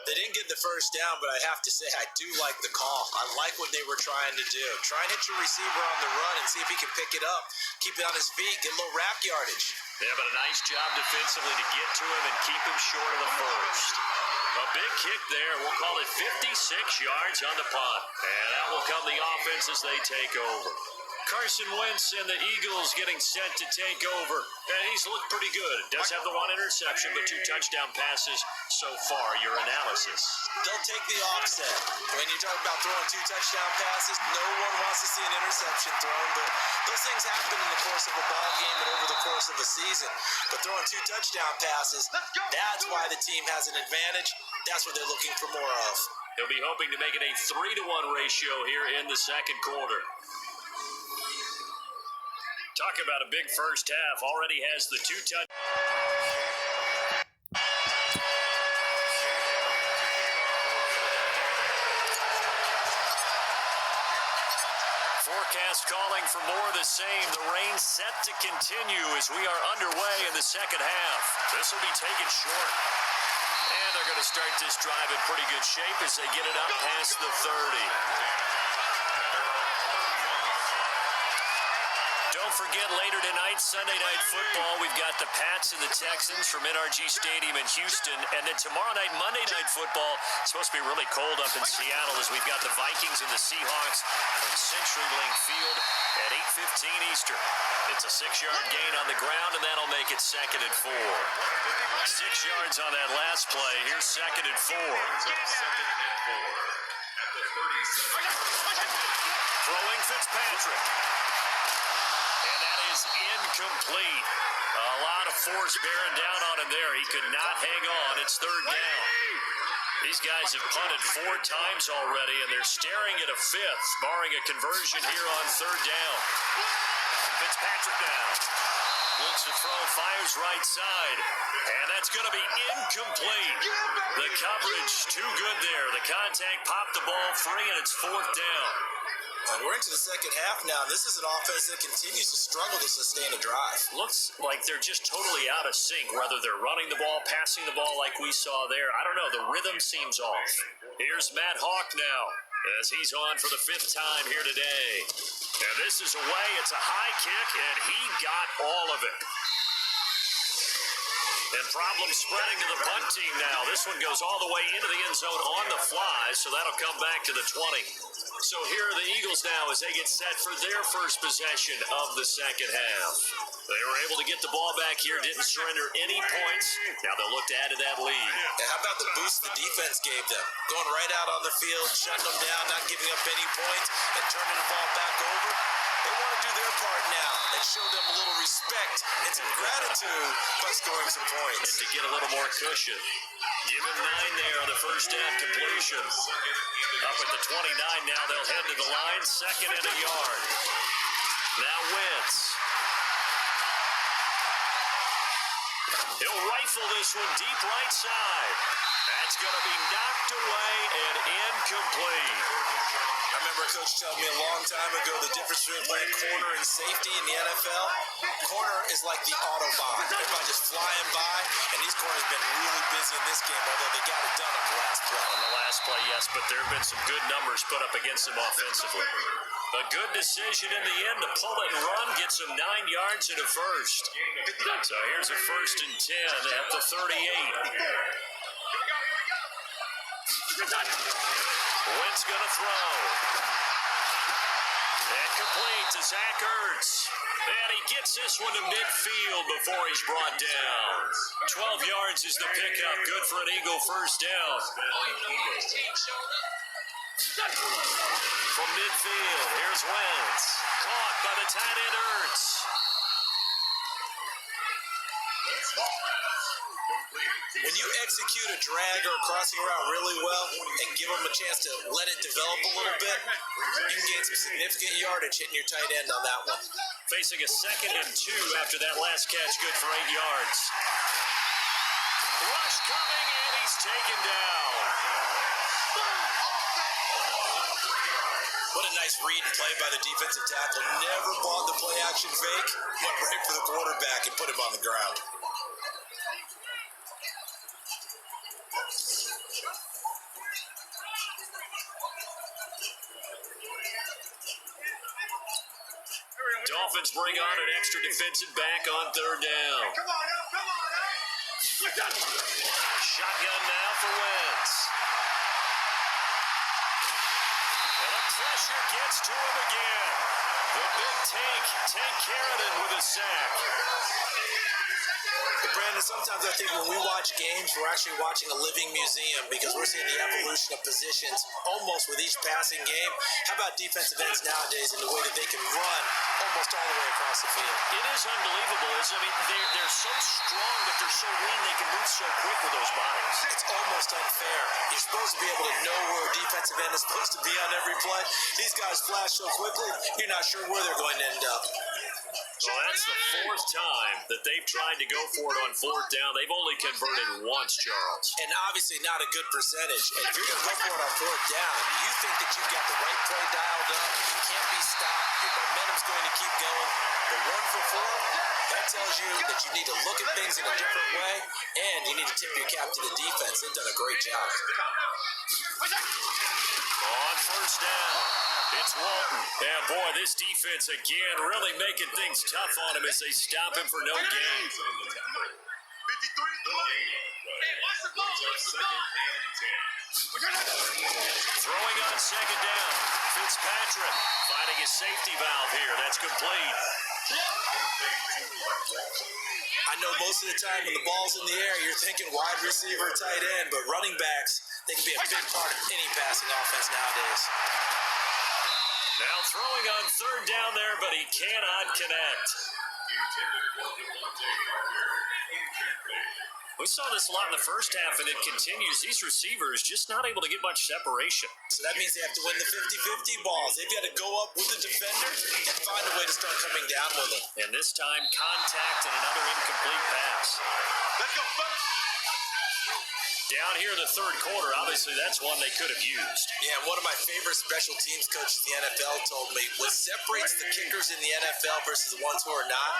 They didn't get the first down, but I have to say I do like the call. I like what they were trying to do. Try and hit your receiver on the run and see if he can pick it up, keep it on his feet, get a little rack yardage. Yeah, but a nice job defensively to get to him and keep him short of the first. A big kick there. We'll call it 56 yards on the punt. And that will come the offense as they take over. Carson Wentz and the Eagles getting set to take over. And he's looked pretty good. Does have the 1 interception, but 2 touchdown passes so far. Your analysis. They'll take the offset. When you talk about throwing 2 touchdown passes, no one wants to see an interception thrown, but those things happen in the course of a ball game and over the course of a season. But throwing 2 touchdown passes, that's why the team has an advantage. That's what they're looking for more of. He'll be hoping to make it a 3-to-1 ratio here in the second quarter. Talk about a big first half. Already has the 2 touchdowns. Forecast calling for more of the same. The rain set to continue as we are underway in the second half. This will be taken short. And they're going to start this drive in pretty good shape as they get it up past the 30. don't forget, later tonight, Sunday Night Football, we've got the Pats and the Texans from NRG Stadium in Houston. And then tomorrow night, Monday Night Football, it's supposed to be really cold up in Seattle as we've got the Vikings and the Seahawks from CenturyLink Field at 8:15 Eastern. It's a 6-yard gain on the ground, and that'll make it 2nd and 4. 6 yards on that last play. Here's 2nd and 4. 2nd and 4 at the 37. Throwing Fitzpatrick. And that is incomplete. A lot of force bearing down on him there. He could not hang on. It's 3rd down. These guys have punted 4 times already, and they're staring at a 5th, barring a conversion here on 3rd down. Fitzpatrick now. Looks to throw, fires right side. And that's going to be incomplete. The coverage too good there. The contact popped the ball free, and it's 4th down. And we're into the second half now. This is an offense that continues to struggle to sustain a drive. Looks like they're just totally out of sync, whether they're running the ball, passing the ball like we saw there. I don't know. The rhythm seems off. Here's Matt Hawk now as he's on for the 5th time here today. And this is away. It's a high kick, and he got all of it. And problems spreading to the punt team now. This one goes all the way into the end zone on the fly, so that'll come back to the 20. So here are the Eagles now as they get set for their first possession of the second half. They were able to get the ball back here, didn't surrender any points. Now they'll look to add to that lead. And how about the boost the defense gave them? Going right out on the field, shutting them down, not giving up any points, and turning the ball back over. They want to do their part now and show them a little respect and some gratitude by scoring some points. And to get a little more cushion. Give him 9 there on the first down completion. Up at the 29 now, they'll head to the line, 2nd and a yard. Now Wentz. He'll rifle this one deep right side. That's going to be knocked away and incomplete. I remember a coach telling me a long time ago the difference between playing corner and safety in the NFL. Corner is like the Autobahn. Everybody just flying by, and these corners have been really busy in this game, although they got it done on the last play. On the last play, yes, but there have been some good numbers put up against them offensively. A good decision in the end to pull it and run, gets them 9 yards and a first. So here's a 1st and 10 at the 38. Wentz going to throw. And complete to Zach Ertz. And he gets this one to midfield before he's brought down. 12 yards is the pickup. Good for an Eagle first down. From midfield, here's Wentz. Caught by the tight end Ertz. When you execute a drag or a crossing route really well and give them a chance to let it develop a little bit, you can gain some significant yardage hitting your tight end on that one. Facing a 2nd and 2 after that last catch, good for 8 yards. Rush coming, and he's taken down. What a nice read and play by the defensive tackle. Never bought the play action fake, went right for the quarterback and put him on the ground. Dolphins bring on an extra defensive back on 3rd down. Come on now, come on now. Shotgun now for Wentz. And the pressure gets to him again. The big Tank Carradine with a sack. Brandon, sometimes I think when we watch games, we're actually watching a living museum because we're seeing the evolution of positions almost with each passing game. How about defensive ends nowadays and the way that they can run almost all the way across the field? It is unbelievable, isn't it? I mean, they're so strong, but they're so lean, they can move so quick with those bodies. It's almost unfair. You're supposed to be able to know where a defensive end is supposed to be on every play. These guys flash so quickly, you're not sure where they're going to end up. Well, that's the 4th time that they've tried to go for it on 4th down. They've only converted once, Charles. And obviously not a good percentage. And if you're going to go for it on 4th down, you think that you've got the right play dialed up, you can't be stopped, your momentum's going to keep going. But 1 for 4, that tells you that you need to look at things in a different way, and you need to tip your cap to the defense. They've done a great job. On first down, it's Walton. And boy, this defense again really making things tough on him as they stop him for no gain. 53, come on. Hey, watch the ball, watch the ball. Throwing on second down, Fitzpatrick finding his safety valve here. That's complete. I know most of the time when the ball's in the air, you're thinking wide receiver, tight end, but running backs, they can be a big part of any passing offense nowadays. Now throwing on third down there, but he cannot connect. We saw this a lot in the first half, and it continues. These receivers just not able to get much separation. So that means they have to win the 50-50 balls. They've got to go up with the defender and find a way to start coming down with them. And this time, contact and another incomplete pass. Let's go, fellas. Down here in the third quarter, obviously that's one they could have used. Yeah, one of my favorite special teams coaches in the NFL told me what separates the kickers in the NFL versus the ones who are not,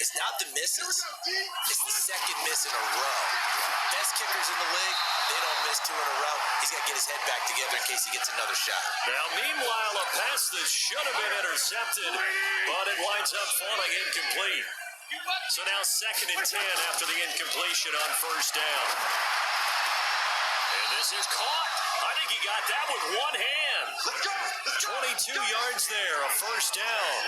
it's not the misses. It's the second miss in a row. Best kickers in the league, they don't miss two in a row. He's got to get his head back together in case he gets another shot. Now, meanwhile, a pass that should have been intercepted, but it winds up falling incomplete. So now 2nd and 10 after the incompletion on first down. And this is caught. I think he got that with one hand. 22 yards there, a first down.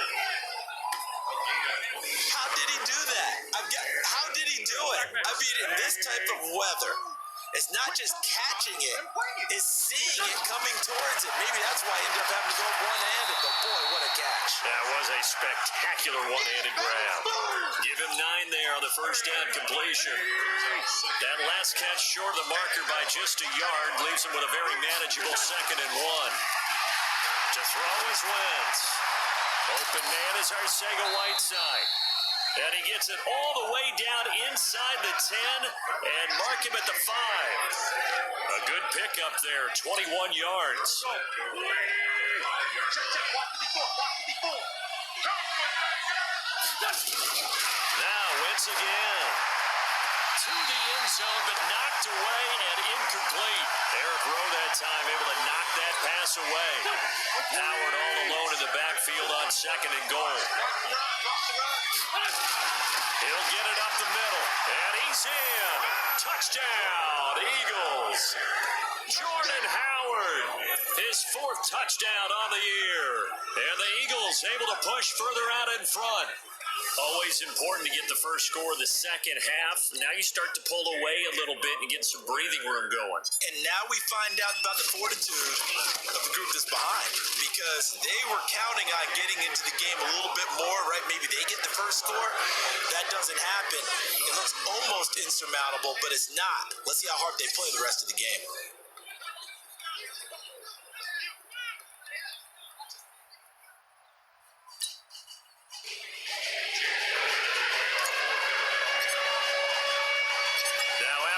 How did he do that? How did he do it? I mean, in this type of weather, it's not just catching it, it's seeing it coming towards it. Maybe that's why he ended up having to go one-handed, but boy, what a catch. That was a spectacular one-handed grab. Give him 9 there on the first down completion. That last catch short of the marker by just a yard leaves him with a very manageable 2nd and 1. To throw is Wentz. Open man is Arcega-Whiteside. And he gets it all the way down inside the 10 and mark him at the 5. A good pickup there, 21 yards. Now Wentz again. To the end zone, but knocked away and incomplete. Eric Rowe that time able to knock that pass away. Howard all alone in the backfield on 2nd and goal. He'll get it up the middle, and he's in. Touchdown, Eagles. Jordan Howard, his 4th touchdown on the year. And the Eagles able to push further out in front. Always important to get the first score of the second half. Now you start to pull away a little bit and get some breathing room going. And now we find out about the fortitude of the group that's behind, because they were counting on getting into the game a little bit more, right? Maybe they get the first score. That doesn't happen. It looks almost insurmountable, but it's not. Let's see how hard they play the rest of the game.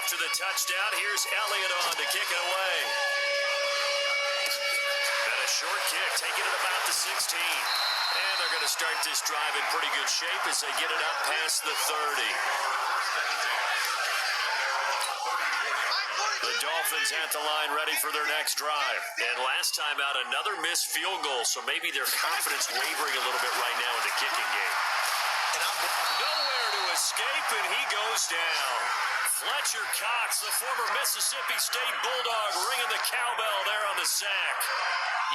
After the touchdown, here's Elliott on to kick it away. And a short kick, taking it about the 16. And they're going to start this drive in pretty good shape as they get it up past the 30. The Dolphins at the line ready for their next drive. And last time out, another missed field goal, so maybe their confidence wavering a little bit right now in the kicking game. Nowhere to escape, and he goes down. Fletcher Cox, the former Mississippi State Bulldog, ringing the cowbell there on the sack.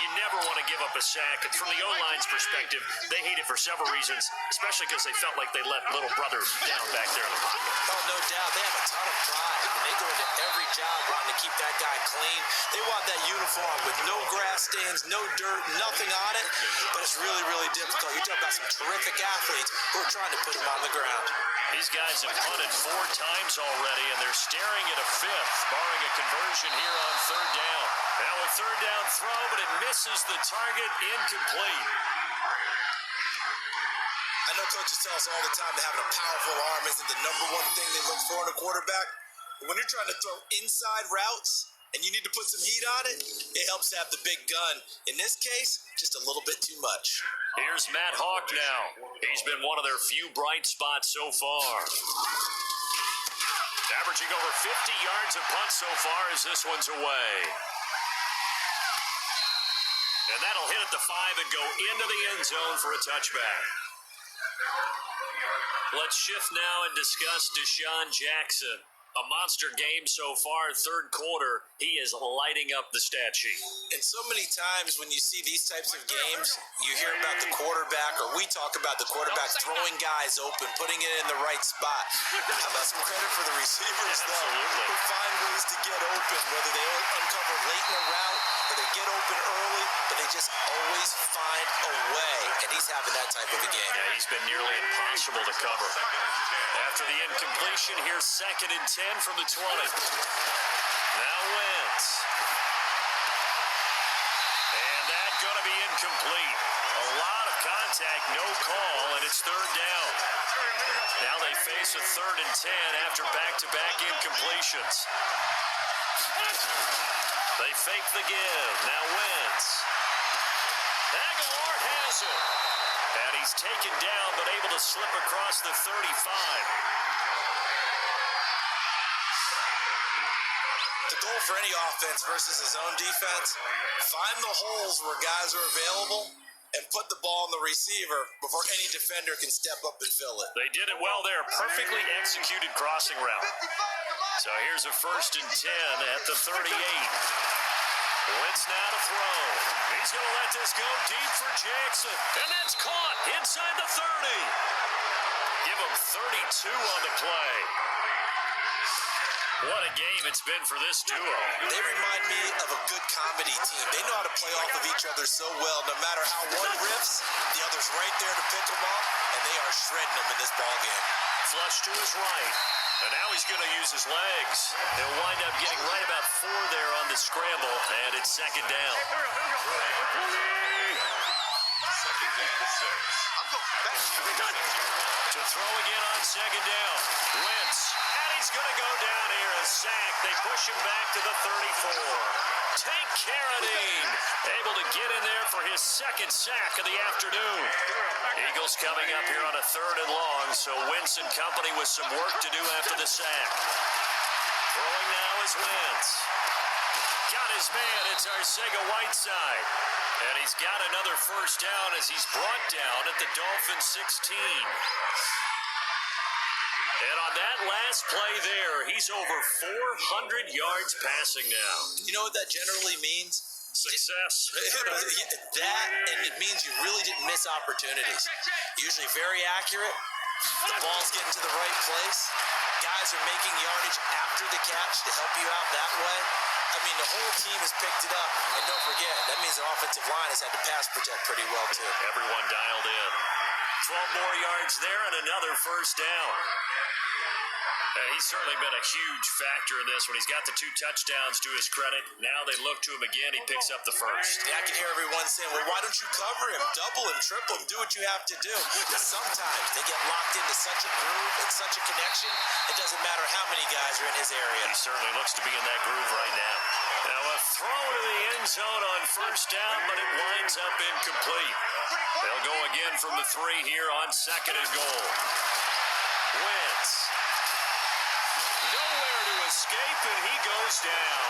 You never want to give up a sack. And from the O-line's perspective, they hate it for several reasons, especially because they felt like they let little brother down back there in the pocket. Oh, no doubt. They have a ton of pride, and they go into every job wanting to keep that guy clean. They want that uniform with no grass stains, no dirt, nothing on it, but it's really, really difficult. You're talking about some terrific athletes who are trying to put him on the ground. These guys have punted 4 times already, and they're staring at a 5th, barring a conversion here on 3rd down. Now a 3rd down throw, but it misses the target, incomplete. I know coaches tell us all the time that having a powerful arm isn't the number one thing they look for in a quarterback. But when you're trying to throw inside routes and you need to put some heat on it, it helps to have the big gun. In this case, just a little bit too much. Here's Matt Hawk now. He's been one of their few bright spots so far. Averaging over 50 yards a punt so far as this one's away. And that'll hit at the 5 and go into the end zone for a touchback. Let's shift now and discuss Deshaun Jackson. A monster game so far, third quarter. He is lighting up the stat sheet. And so many times when you see these types of games, you hear about the quarterback, or we talk about the quarterback throwing guys open, putting it in the right spot. How about some credit for the receivers, though, who find ways to get open, whether they uncover late in a route or they get open early, but they just always find a way. And he's having that type of a game. Yeah, he's been nearly impossible to cover. After the incompletion, here's 2nd and 10 from the 20. Now Wentz. And that's going to be incomplete. A lot of contact, no call, and it's 3rd down. Now they face a 3rd and 10 after back-to-back incompletions. They fake the give. Now Wentz. Aguilar has it. And he's taken down, but able to slip across the 35. The goal for any offense versus his own defense, find the holes where guys are available and put the ball in the receiver before any defender can step up and fill it. They did it well there. Perfectly executed crossing route. So here's a 1st and 10 at the 38. Wentz now to throw. He's going to let this go deep for Jackson. And that's caught inside the 30. Give him 32 on the play. What a game it's been for this duo. They remind me of a good comedy team. They know how to play off of each other so well. No matter how one riffs, the other's right there to pick them up, and they are shredding them in this ballgame. Flush to his right. And now he's going to use his legs. He'll wind up getting right about 4 there on the scramble, and it's 2nd down. To throw again on 2nd down. Wentz. And he's going to go down here. A sack. They push him back to the 34. Tank Carradine able to get in there for his 2nd sack of the afternoon. Eagles coming up here on a 3rd and long, so Wentz and company with some work to do after the sack. Throwing now is Wentz. Got his man. It's Arcega-Whiteside. And he's got another 1st down as he's brought down at the Dolphins 16. And on that last play there, he's over 400 yards passing now. You know what that generally means? Success. That, and it means you really didn't miss opportunities. Usually very accurate. The ball's getting to the right place. Guys are making yardage after the catch to help you out that way. I mean, the whole team has picked it up. And don't forget, that means the offensive line has had to pass protect pretty well, too. Everyone dialed in. 12 more yards there and another 1st down. And he's certainly been a huge factor in this when he's got the 2 touchdowns to his credit. Now they look to him again. He picks up the 1st. Yeah, I can hear everyone saying, well, why don't you cover him? Double him, triple him, do what you have to do. Because sometimes they get locked into such a groove and such a connection, it doesn't matter how many guys are in his area. He certainly looks to be in that groove right now. Now a throw to the end zone on 1st down, but it winds up incomplete. They'll go again from the 3 here on 2nd and goal. Wentz. Nowhere to escape, and he goes down.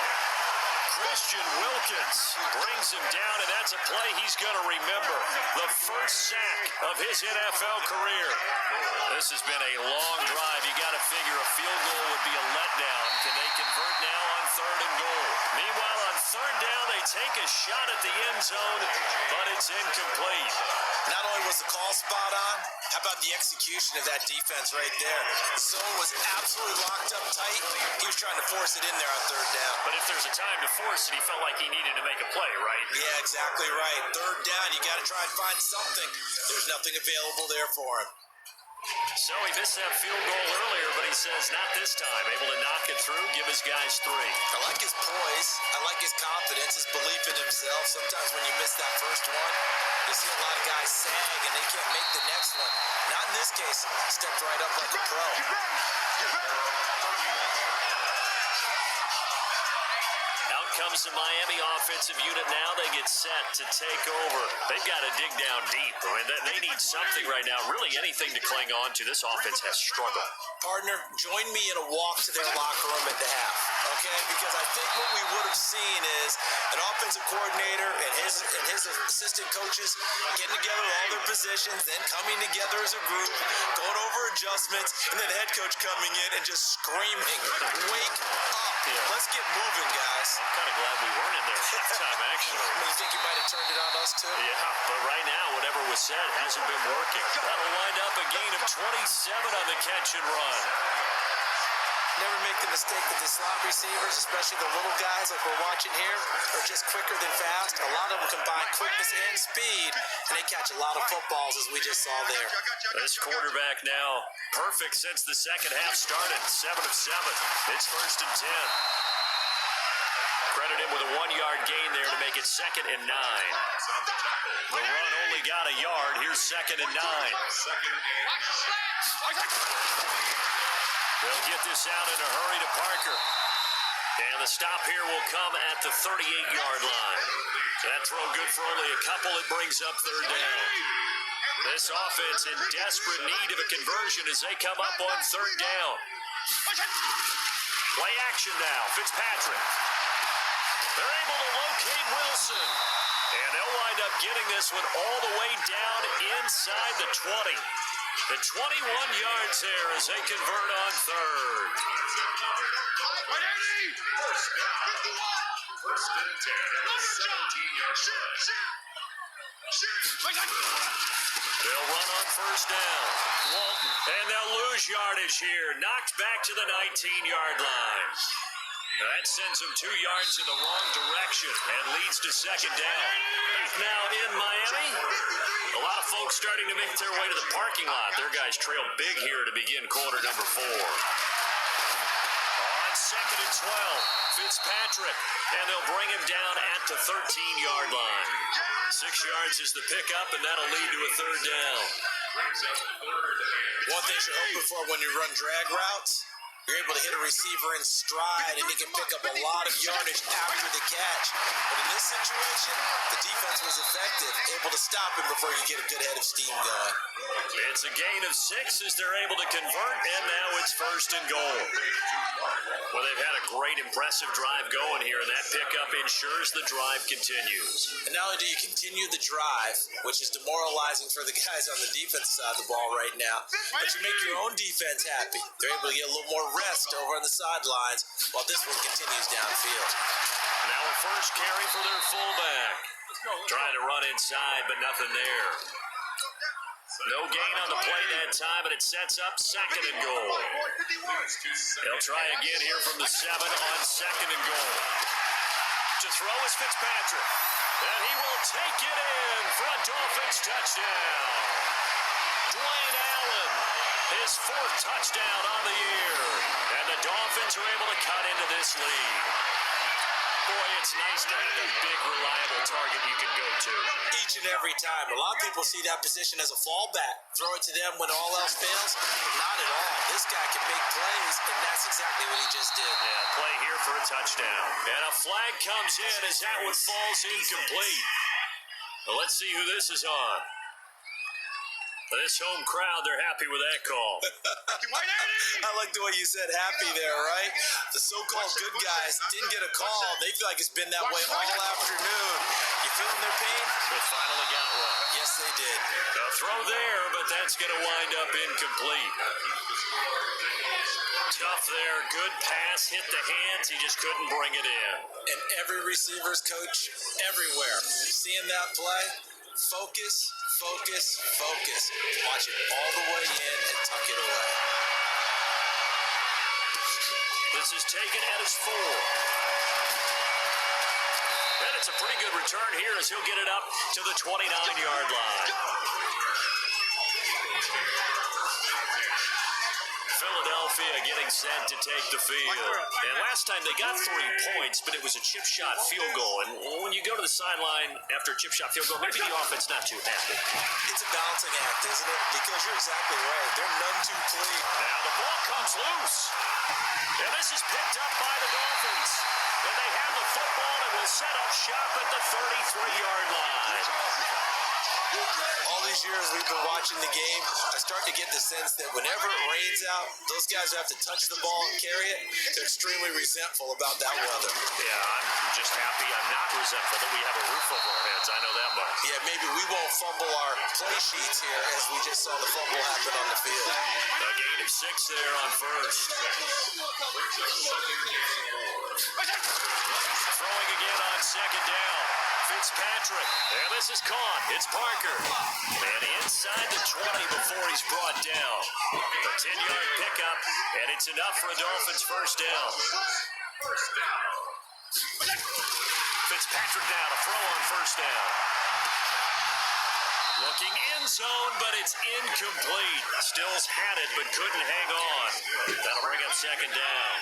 Christian Wilkins brings him down, and that's a play he's going to remember. The 1st sack of his NFL career. This has been a long drive. You got to figure a field goal would be a letdown. Can they convert now on 3rd and goal? Meanwhile, on 3rd down, they take a shot at the end zone, but it's incomplete. Not only was the call spot on, how about the execution of that defense right there? Zone was absolutely locked up tight. He was trying to force it in there on 3rd down. But if there's a time to force it, he felt like he needed to make a play, right? Yeah, exactly right. 3rd down, you got to try and find something. There's nothing available there for him. So he missed that field goal earlier, but he says not this time. Able to knock it through, give his guys 3. I like his poise. I like his confidence, his belief in himself. Sometimes when you miss that first one, you see a lot of guys sag and they can't make the next one. Not in this case. Stepped right up like a pro. Out comes the Miami offensive unit now. They get set to take over. They've got to dig down deep. I mean, they need something right now, really anything to cling on to. This offense has struggled. Partner, join me in a walk to their locker room at the half. Okay, because I think what we would have seen is an offensive coordinator and his assistant coaches getting together all their positions, then coming together as a group, going over adjustments, and then the head coach coming in and just screaming, "Wake up! Yeah. Let's get moving, guys." I'm kind of glad we weren't in there halftime, actually. You think you might have turned it on us too? Yeah, but right now, whatever was said hasn't been working. That'll wind up a gain of 27 on the catch and run. Never make the mistake that the slot receivers, especially the little guys like we're watching here, are just quicker than fast. A lot of them combine quickness and speed, and they catch a lot of footballs, as we just saw there. This quarterback now perfect since the second half started. 7 of 7. It's 1st and 10. Credit him with a 1-yard gain there to make it 2nd and 9. The run only got a yard. Here's 2nd and 9. They'll get this out in a hurry to Parker. And the stop here will come at the 38-yard line. That throw good for only a couple. It brings up 3rd down. This offense in desperate need of a conversion as they come up on 3rd down. Play action now. Fitzpatrick. They're able to locate Wilson. And they'll wind up getting this one all the way down inside the 20. The 21 yards there as they convert on 3rd. First and 10 at the 17-yard line. They'll run on 1st down. Walton. And they'll lose yardage here. Knocked back to the 19-yard line. That sends them 2 yards in the wrong direction and leads to 2nd down. Back now in Miami. A lot of folks starting to make their way to the parking lot. Their guys trail big here to begin quarter number 4. On 2nd and 12, Fitzpatrick. And they'll bring him down at the 13-yard line. 6 yards is the pickup, and that'll lead to a 3rd down. One thing you're hoping for when you run drag routes, you're able to hit a receiver in stride, and he can pick up a lot of yardage after the catch. But in this situation, the defense was effective, able to stop him before he could get a good head of steam going. It's a gain of 6 as they're able to convert, and now it's 1st and goal. Well, they've had a great, impressive drive going here, and that pickup ensures the drive continues. And not only do you continue the drive, which is demoralizing for the guys on the defense side of the ball right now, but you make your own defense happy. They're able to get a little more rest over on the sidelines while this one continues downfield. Now a first carry for their fullback. Trying to run inside, but nothing there. No gain on the play that time, but it sets up 2nd and goal. They'll try again here from the 7 on 2nd and goal. To throw is Fitzpatrick. And he will take it in for a Dolphins touchdown. Dwayne Allen, his 4th touchdown on the year. And the Dolphins are able to cut into this lead. Boy, it's nice to have a big, reliable target you can go to. Each and every time. A lot of people see that position as a fallback. Throw it to them when all else fails. Not at all. This guy can make plays, and that's exactly what he just did. Yeah, play here for a touchdown. And a flag comes in as that one falls incomplete. Well, let's see who this is on. This home crowd, they're happy with that call. I like the way you said happy there, right? The so-called good guys didn't get a call. They feel like it's been that way all afternoon. You feeling their pain? They finally got one. Yes, they did. A throw there, but that's going to wind up incomplete. Tough there. Good pass. Hit the hands. He just couldn't bring it in. And every receiver's coach everywhere. Seeing that play, focus, focus, focus. Watch it all the way in and tuck it away. This is taken at his 4. And it's a pretty good return here as he'll get it up to the 29-yard line. Philadelphia getting set to take the field. And last time they got 3 points, but it was a chip shot field goal. And when you go to the sideline after a chip shot field goal, maybe the offense not too happy. It's a balancing act, isn't it? Because you're exactly right. They're none too clean. Now the ball comes loose. And this is picked up by the Dolphins. And they have the football and will set up shop at the 33-yard line. All these years we've been watching the game, I start to get the sense that whenever it rains out, those guys who have to touch the ball and carry it, they're extremely resentful about that weather. Yeah, I'm just happy I'm not resentful that we have a roof over our heads. I know that much. Yeah, maybe we won't fumble our play sheets here as we just saw the fumble happen on the field. A gain of 6 there on first. Throwing again on second down. Fitzpatrick, and this is caught. It's Parker. And inside the 20 before he's brought down. A 10-yard pickup, and it's enough for a Dolphins first down. Fitzpatrick now to throw on first down. Looking end zone, but it's incomplete. Stills had it, but couldn't hang on. That'll bring up second down.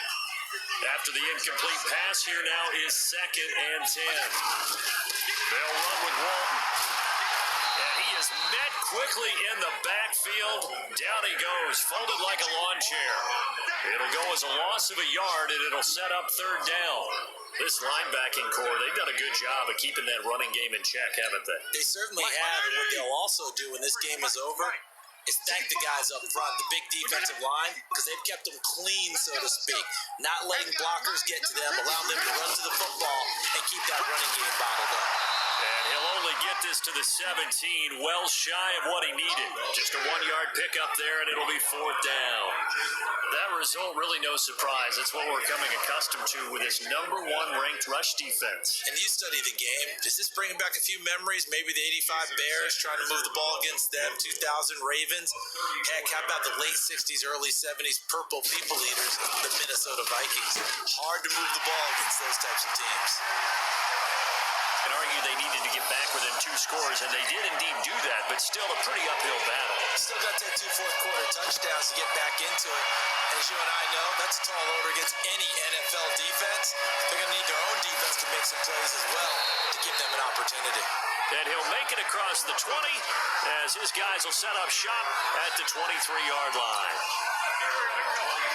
After the incomplete pass, here now is second and 10. They'll run with Walton. And he is met quickly in the backfield. Down he goes, folded like a lawn chair. It'll go as a loss of a yard, and it'll set up third down. This linebacking core, they've done a good job of keeping that running game in check, haven't they? They certainly have, and what they'll also do when this game is over is thank the guys up front, the big defensive line, because they've kept them clean, so to speak. Not letting blockers get to them, allowing them to run to the football and keep that running game bottled up. And he'll only get this to the 17, well shy of what he needed. Just a 1-yard pickup there, and it'll be fourth down. That result, really no surprise. It's what we're coming accustomed to with this #1 ranked rush defense. And you study the game. Does this bring back a few memories? Maybe the 85 Bears trying to move the ball against them, 2000 Ravens. Heck, how about the late 60s, early 70s Purple People Eaters, the Minnesota Vikings? Hard to move the ball against those types of teams. Can argue they needed to get back within 2 scores, and they did indeed do that, but still a pretty uphill battle. Still got to take 2 fourth-quarter touchdowns to get back into it. As you and I know, that's a tall order against any NFL defense. They're going to need their own defense to make some plays as well to give them an opportunity. And he'll make it across the 20 as his guys will set up shop at the 23-yard line.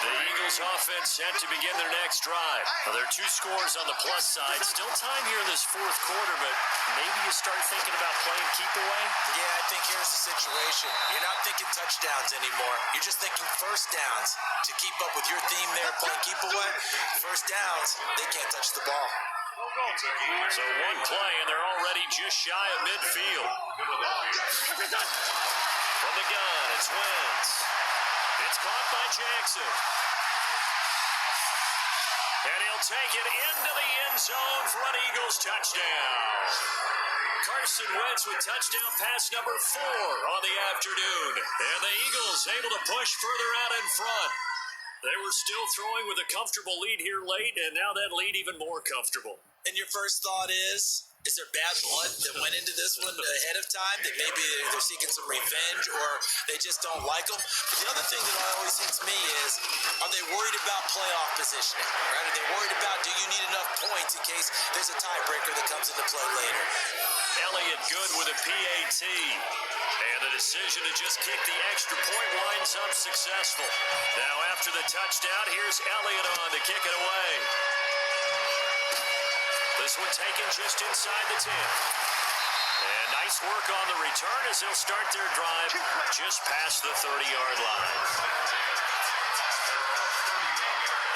The Eagles offense set to begin their next drive. Well, there are 2 scores on the plus side. Still time here in this fourth quarter, but maybe you start thinking about playing keep away? Yeah, I think here's the situation. You're not thinking touchdowns anymore. You're just thinking first downs. To keep up with your theme there, playing keep away, first downs, they can't touch the ball. So one play, and they're already just shy of midfield. From the gun, it's Wentz. It's caught by Jackson. And he'll take it into the end zone for an Eagles touchdown. Carson Wentz with touchdown pass number 4 on the afternoon. And the Eagles able to push further out in front. They were still throwing with a comfortable lead here late, and now that lead even more comfortable. And your first thought is there bad blood that went into this one ahead of time, that maybe they're seeking some revenge or they just don't like them? But the other thing that always hits me is, are they worried about playoff positioning? Right? Are they worried about, do you need enough points in case there's a tiebreaker that comes into play later? Elliott good with a PAT. And the decision to just kick the extra point winds up successful. Now after the touchdown, here's Elliott on to kick it away. This one taken just inside the 10. And nice work on the return as they'll start their drive just past the 30-yard line.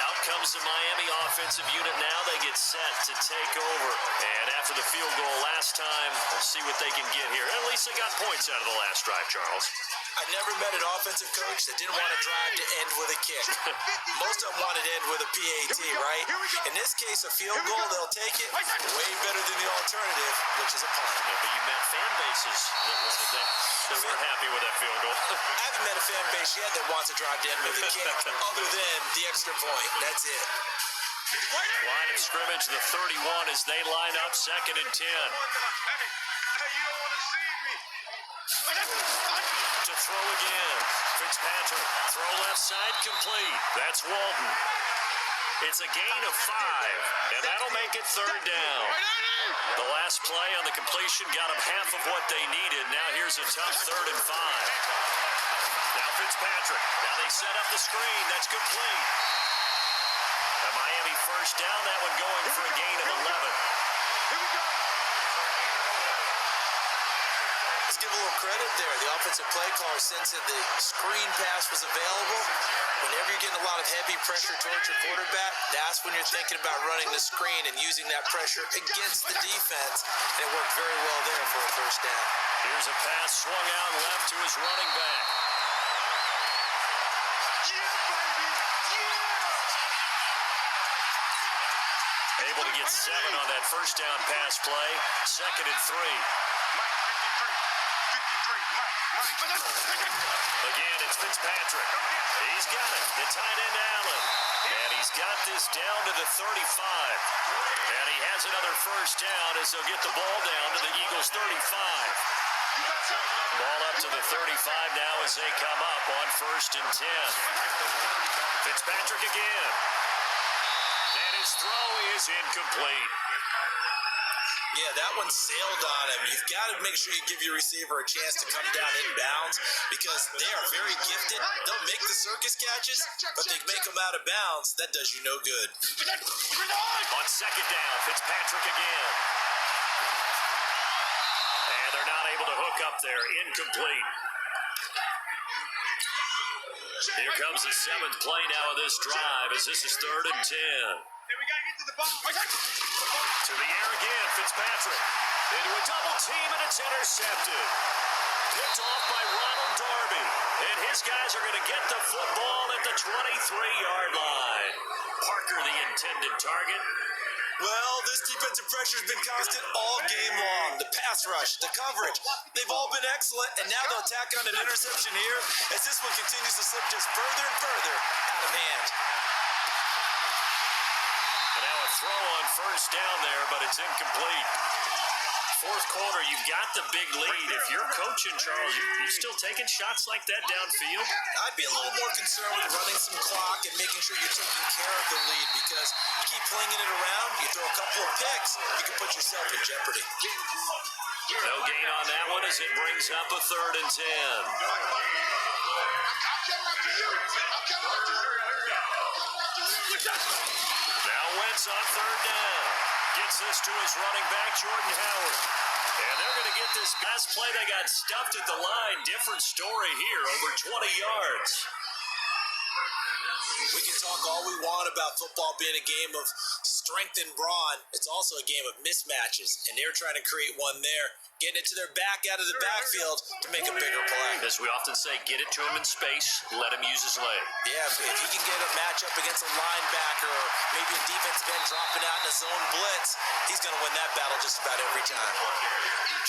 Out comes the Miami offensive unit now. They get set to take over. And after the field goal last time, we'll see what they can get here. At least they got points out of the last drive, Charles. I never met an offensive coach that didn't want a drive to end with a kick. Most of them wanted to end with a PAT, right? In this case, a field goal, they'll take it. Way better than the alternative, which is a punt. Yeah, but you met fan bases that wanted that. They weren't happy with that field goal. I haven't met a fan base yet that wants a drive to end with a kick, other than the extra point. That's it. Line of scrimmage, the 31 as they line up, second and 10. Hey, you don't want to see me. To throw again. Fitzpatrick, throw left side, complete. That's Walton. It's a gain of 5, and that'll make it third down. The last play on the completion got them half of what they needed. Now here's a tough 3rd and 5. Now Fitzpatrick. Now they set up the screen. That's complete. A Miami first down. That one going for a gain of 11. Let's get give a little credit there. The offensive play caller sensed that the screen pass was available. Whenever you're getting a lot of heavy pressure towards your quarterback, that's when you're thinking about running the screen and using that pressure against the defense. And it worked very well there for a first down. Here's a pass swung out left to his running back. Able to get 7 on that first down pass play. 2nd and 3. Again, it's Fitzpatrick. He's got it. The tight end Allen. And he's got this down to the 35. And he has another first down as they'll get the ball down to the Eagles' 35. Ball up to the 35 now as they come up on 1st and 10. Fitzpatrick again. And his throw is incomplete. Yeah, that one sailed on him. You've got to make sure you give your receiver a chance to come down inbounds because they are very gifted. They'll make the circus catches, but they make them out of bounds. That does you no good. On 2nd down, Fitzpatrick again. And they're not able to hook up there. Incomplete. Here comes the 7th play now of this drive as this is 3rd and 10. Hey, we gotta get to the ball. To the air again, Fitzpatrick. Into a double team, and it's intercepted. Picked off by Ronald Darby. And his guys are going to get the football at the 23-yard line. Parker, the intended target. Well, this defensive pressure has been constant all game long. The pass rush, the coverage, they've all been excellent, and now they'll tack on an interception here as this one continues to slip just further and further out of hand. And now a throw on first down there, but it's incomplete. 4th quarter, you've got the big lead. If you're coaching, Charles, you still taking shots like that downfield? I'd be a little more concerned with running some clock and making sure you're taking care of the lead because you keep flinging it around, you throw a couple of picks, you can put yourself in jeopardy. No gain on that one as it brings up a 3rd and 10. Now Wentz on 3rd down. Gets this to his running back, Jordan Howard. And they're going to get this last play. They got stuffed at the line. Different story here, over 20 yards. We can talk all we want about football being a game of strength and brawn. It's also a game of mismatches, and they're trying to create one there, getting it to their back out of the backfield to make a bigger play. As we often say, get it to him in space, let him use his leg. Yeah, if he can get a matchup against a linebacker or maybe a defensive end dropping out in a zone blitz, he's going to win that battle just about every time.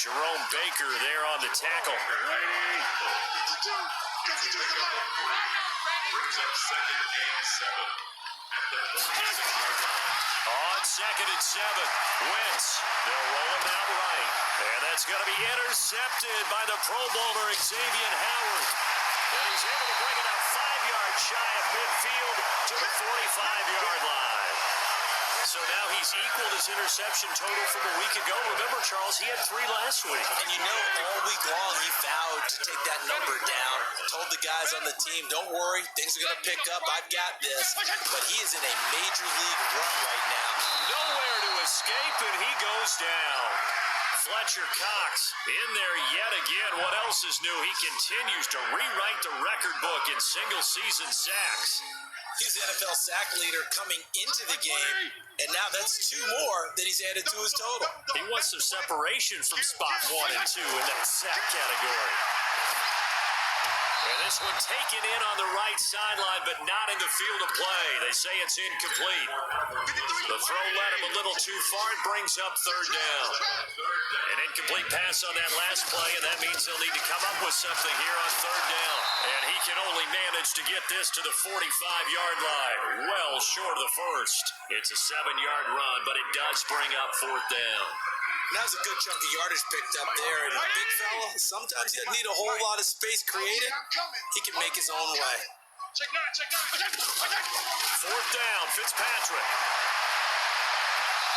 Jerome Baker there on the tackle. Brings up 2nd and 7 at the 26-yard line. On 2nd and 7, Wentz. They'll roll him out right. And that's going to be intercepted by the Pro Bowler, Xavier Howard. And he's able to bring it up 5 yards shy of midfield to the 45-yard line. So now he's equaled his interception total from a week ago. Remember, Charles, he had 3 last week. And you know, all week long he vowed to take that number down. Told the guys on the team, don't worry, things are going to pick up. I've got this. But he is in a major league run right now. Nowhere to escape, and he goes down. Fletcher Cox in there yet again. What else is new? He continues to rewrite the record book in single-season sacks. He's the NFL sack leader coming into the game, and now that's 2 more that he's added to his total. He wants some separation from spot 1 and 2 in that sack category. And this one taken in on the right sideline, but not in the field of play. They say it's incomplete. The throw led him a little too far and brings up 3rd down. An incomplete pass on that last play, and that means they'll need to come up with something here on 3rd down. And he can only manage to get this to the 45-yard line, well short of the first. It's a 7-yard run, but it does bring up 4th down. That was a good chunk of yardage picked up there. And big fella, sometimes he doesn't need a whole lot of space created. He can make his own way. Check 9. 4th down, Fitzpatrick.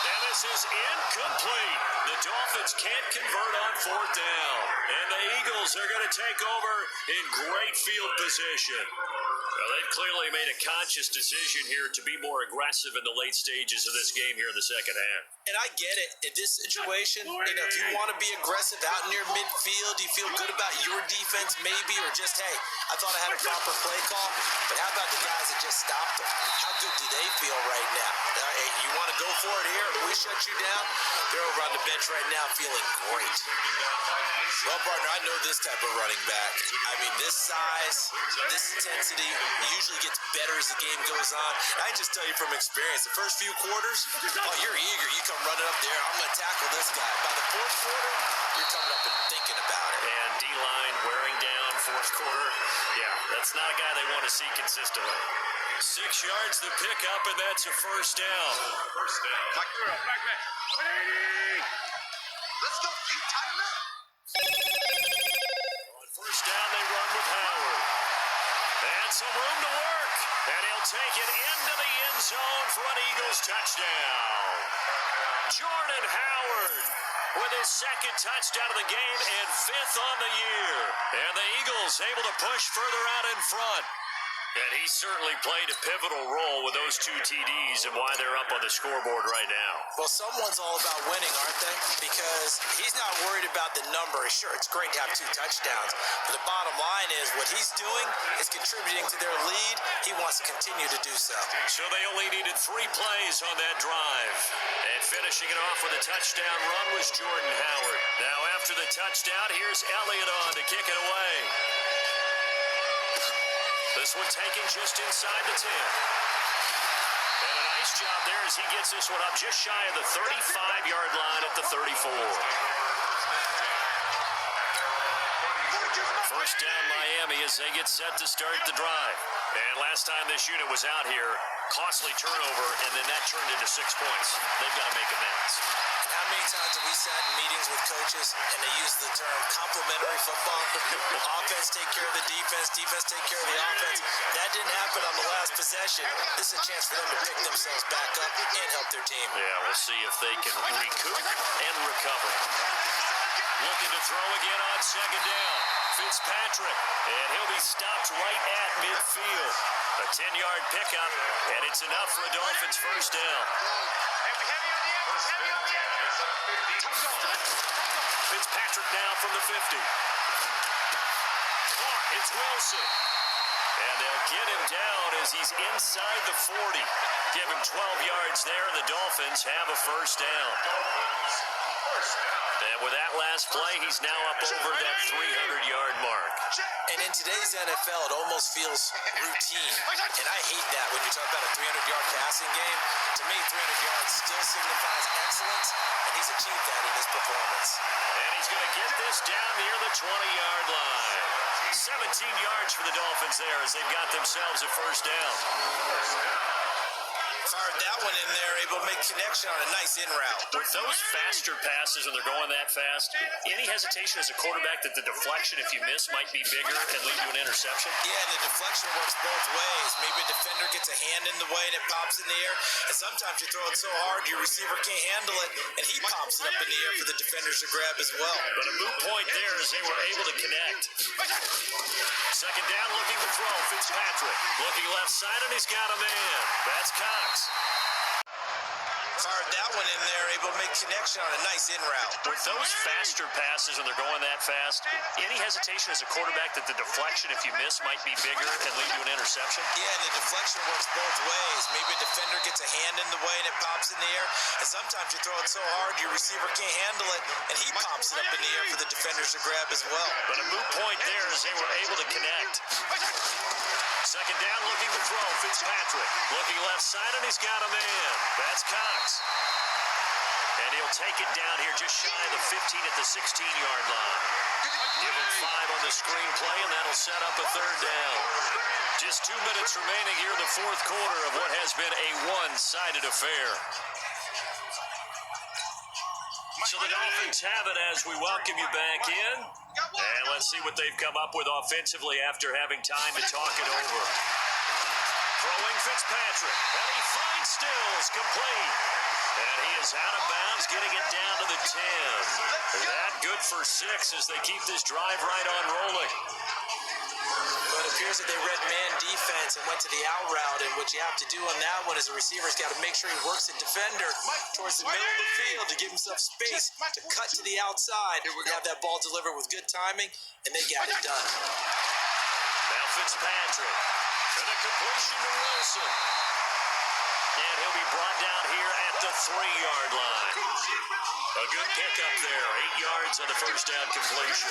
And this is incomplete. The Dolphins can't convert on 4th down. And the Eagles are going to take over in great field position. Well, they've clearly made a conscious decision here to be more aggressive in the late stages of this game here in the second half. And I get it. In this situation, if you want to be aggressive out near midfield, you feel good about your defense maybe, or just, hey, I thought I had a proper play call, but how about the guys that just stopped them? How good do they feel right now? Hey, you want to go for it here? We shut you down? They're over on the bench right now feeling great. Well, partner, I know this type of running back. I mean, this size, this intensity usually gets better as the game goes on. I can just tell you from experience, the first few quarters, oh, you're eager. You come running up there, I'm going to tackle this guy. By the fourth quarter, you're coming up and thinking about it. And D-line wearing down fourth quarter. Yeah, that's not a guy they want to see consistently. 6 yards the pickup, and that's a first down. First down. Back man. 180. Let's go. Keep tighten up. On first down, they run with Howard. And some room to work. And he'll take it into the end zone for an Eagles touchdown. Jordan Howard with his second touchdown of the game and 5th on the year. And the Eagles able to push further out in front. And he certainly played a pivotal role with those 2 TDs and why they're up on the scoreboard right now. Well, someone's all about winning, aren't they? Because he's not worried about the number. Sure, it's great to have 2 touchdowns, but the bottom line is what he's doing is contributing to their lead. He wants to continue to do so. So they only needed 3 plays on that drive. And finishing it off with a touchdown run was Jordan Howard. Now after the touchdown, here's Elliott on to kick it away. This one taken just inside the 10. And a nice job there as he gets this one up just shy of the 35-yard line at the 34. First down Miami as they get set to start the drive. And last time this unit was out here, costly turnover, and then that turned into 6 points. They've got to make amends. And how many times have we sat in meetings with coaches and they use the term complementary football? Offense take care of the defense, defense take care of the offense. That didn't happen on the last possession. This is a chance for them to pick themselves back up and help their team. Yeah, we'll see if they can recoup and recover. Looking to throw again on second down. Fitzpatrick, and he'll be stopped right at midfield. A 10-yard pickup, and it's enough for a Dolphins first down. Fitzpatrick now from the 50. It's Wilson. And they'll get him down as he's inside the 40. Give him 12 yards there, and the Dolphins have a first down. And with that last play, he's now up over that 300-yard mark. And in today's NFL, it almost feels routine. And I hate that when you talk about a 300-yard passing game. To me, 300 yards still signifies excellence, and he's achieved that in his performance. And he's going to get this down near the 20-yard line. 17 yards for the Dolphins there as they've got themselves a first down. Fired that one in there, able to make connection on a nice in route. With those faster passes and they're going that fast, any hesitation as a quarterback that the deflection, if you miss, might be bigger and lead to an interception? Yeah, and the deflection works both ways. Maybe a defender gets a hand in the way and it pops in the air, and sometimes you throw it so hard your receiver can't handle it, and he pops it up in the air for the defenders to grab as well. But a moot point there as they were able to connect. Second down, looking to throw. Fitzpatrick looking left side, and he's got a man. That's Cox. Fired that one in there, able to make connection on a nice in route. With those faster passes and they're going that fast, any hesitation as a quarterback that the deflection, if you miss, might be bigger and lead to an interception? Yeah, and the deflection works both ways. Maybe a defender gets a hand in the way and it pops in the air, and sometimes you throw it so hard your receiver can't handle it, and he pops it up in the air for the defenders to grab as well. But a moot point there as they were able to connect. Second down, looking to throw. Fitzpatrick looking left side, and he's got a man. That's Cox. And he'll take it down here just shy of the 15 at the 16-yard line. Give him 5 on the screenplay, and that'll set up a third down. Just 2 minutes remaining here in the fourth quarter of what has been a one-sided affair. So the Dolphins have it as we welcome you back in. And let's see what they've come up with offensively after having time to talk it over. Throwing Fitzpatrick, and he finds Stills, complete. And he is out of bounds, getting it down to the 10. That good for 6 as they keep this drive right on rolling. But if appears that they read man defense and went to the out route, and what you have to do on that one is a receiver's got to make sure he works the defender towards the middle of the field to give himself space to cut to the outside and have that ball delivered with good timing, and they got it done. Now Fitzpatrick. And a completion to Wilson. And he'll be brought down here at the 3-yard line. A good pickup there. 8 yards on the first down completion.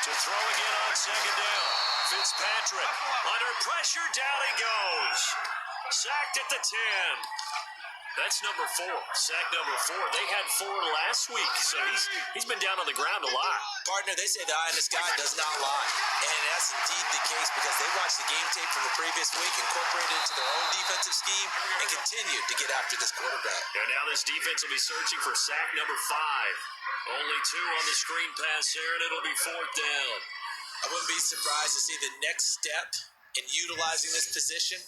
To throw again on second down. Fitzpatrick under pressure. Down he goes. Sacked at the 10. That's number 4. Sack number 4. They had 4 last week, so he's been down on the ground a lot. Partner, they say the eye in the sky does not lie. And that's indeed the case because they watched the game tape from the previous week, incorporated it into their own defensive scheme, and continued to get after this quarterback. And now this defense will be searching for sack number 5. Only 2 on the screen pass there, and it'll be 4th down. I wouldn't be surprised to see the next step in utilizing this position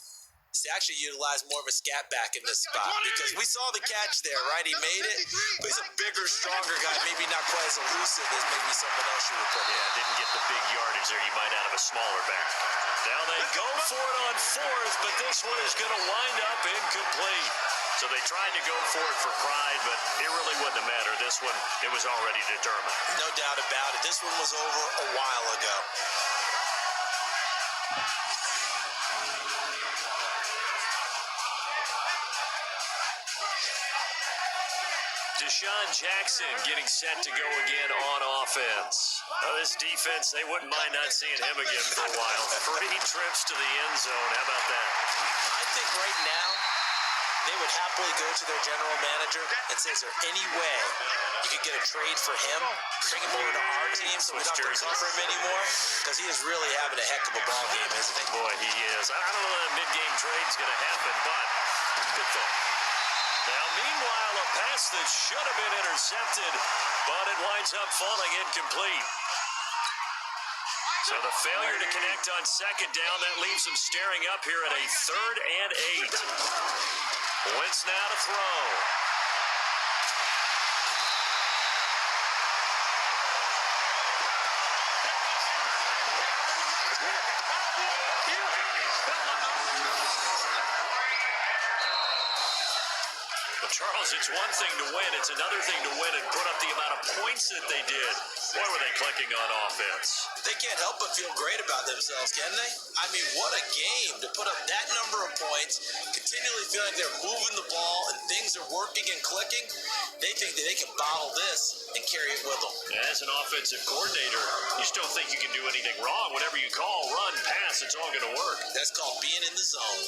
is to actually utilize more of a scat back in this spot, because we saw the catch there, right? He made it, but he's a bigger, stronger guy, maybe not quite as elusive as maybe someone else you would put in. Yeah, didn't get the big yardage there you might out of a smaller back. Now they go for it on 4th, but this one is going to wind up incomplete. So they tried to go for it for pride, but it really wouldn't have mattered. This one, it was already determined. No doubt about it. This one was over a while ago. Deshaun Jackson getting set to go again on offense. This defense, they wouldn't mind not seeing him again for a while. 3 trips to the end zone. How about that? I think right now they would happily go to their general manager and say, is there any way you could get a trade for him, bring him over to our team so we don't have to cover him anymore? Because he is really having a heck of a ball game, isn't he? Boy, he is. I don't know that a mid-game trade is going to happen, but good thing. Now, meanwhile, a pass that should have been intercepted, but it winds up falling incomplete. So the failure to connect on second down, that leaves them staring up here at a 3rd and 8. Wentz now to throw. Charles, it's one thing to win. It's another thing to win and put up the amount of points that they did. Boy, were they clicking on offense. They can't help but feel great about themselves, can they? I mean, what a game to put up that number of points, continually feeling they're moving the ball and things are working and clicking. They think that they can bottle this and carry it with them. As an offensive coordinator, you still think you can do anything wrong. Whatever you call, run, pass, it's all going to work. That's called being in the zone.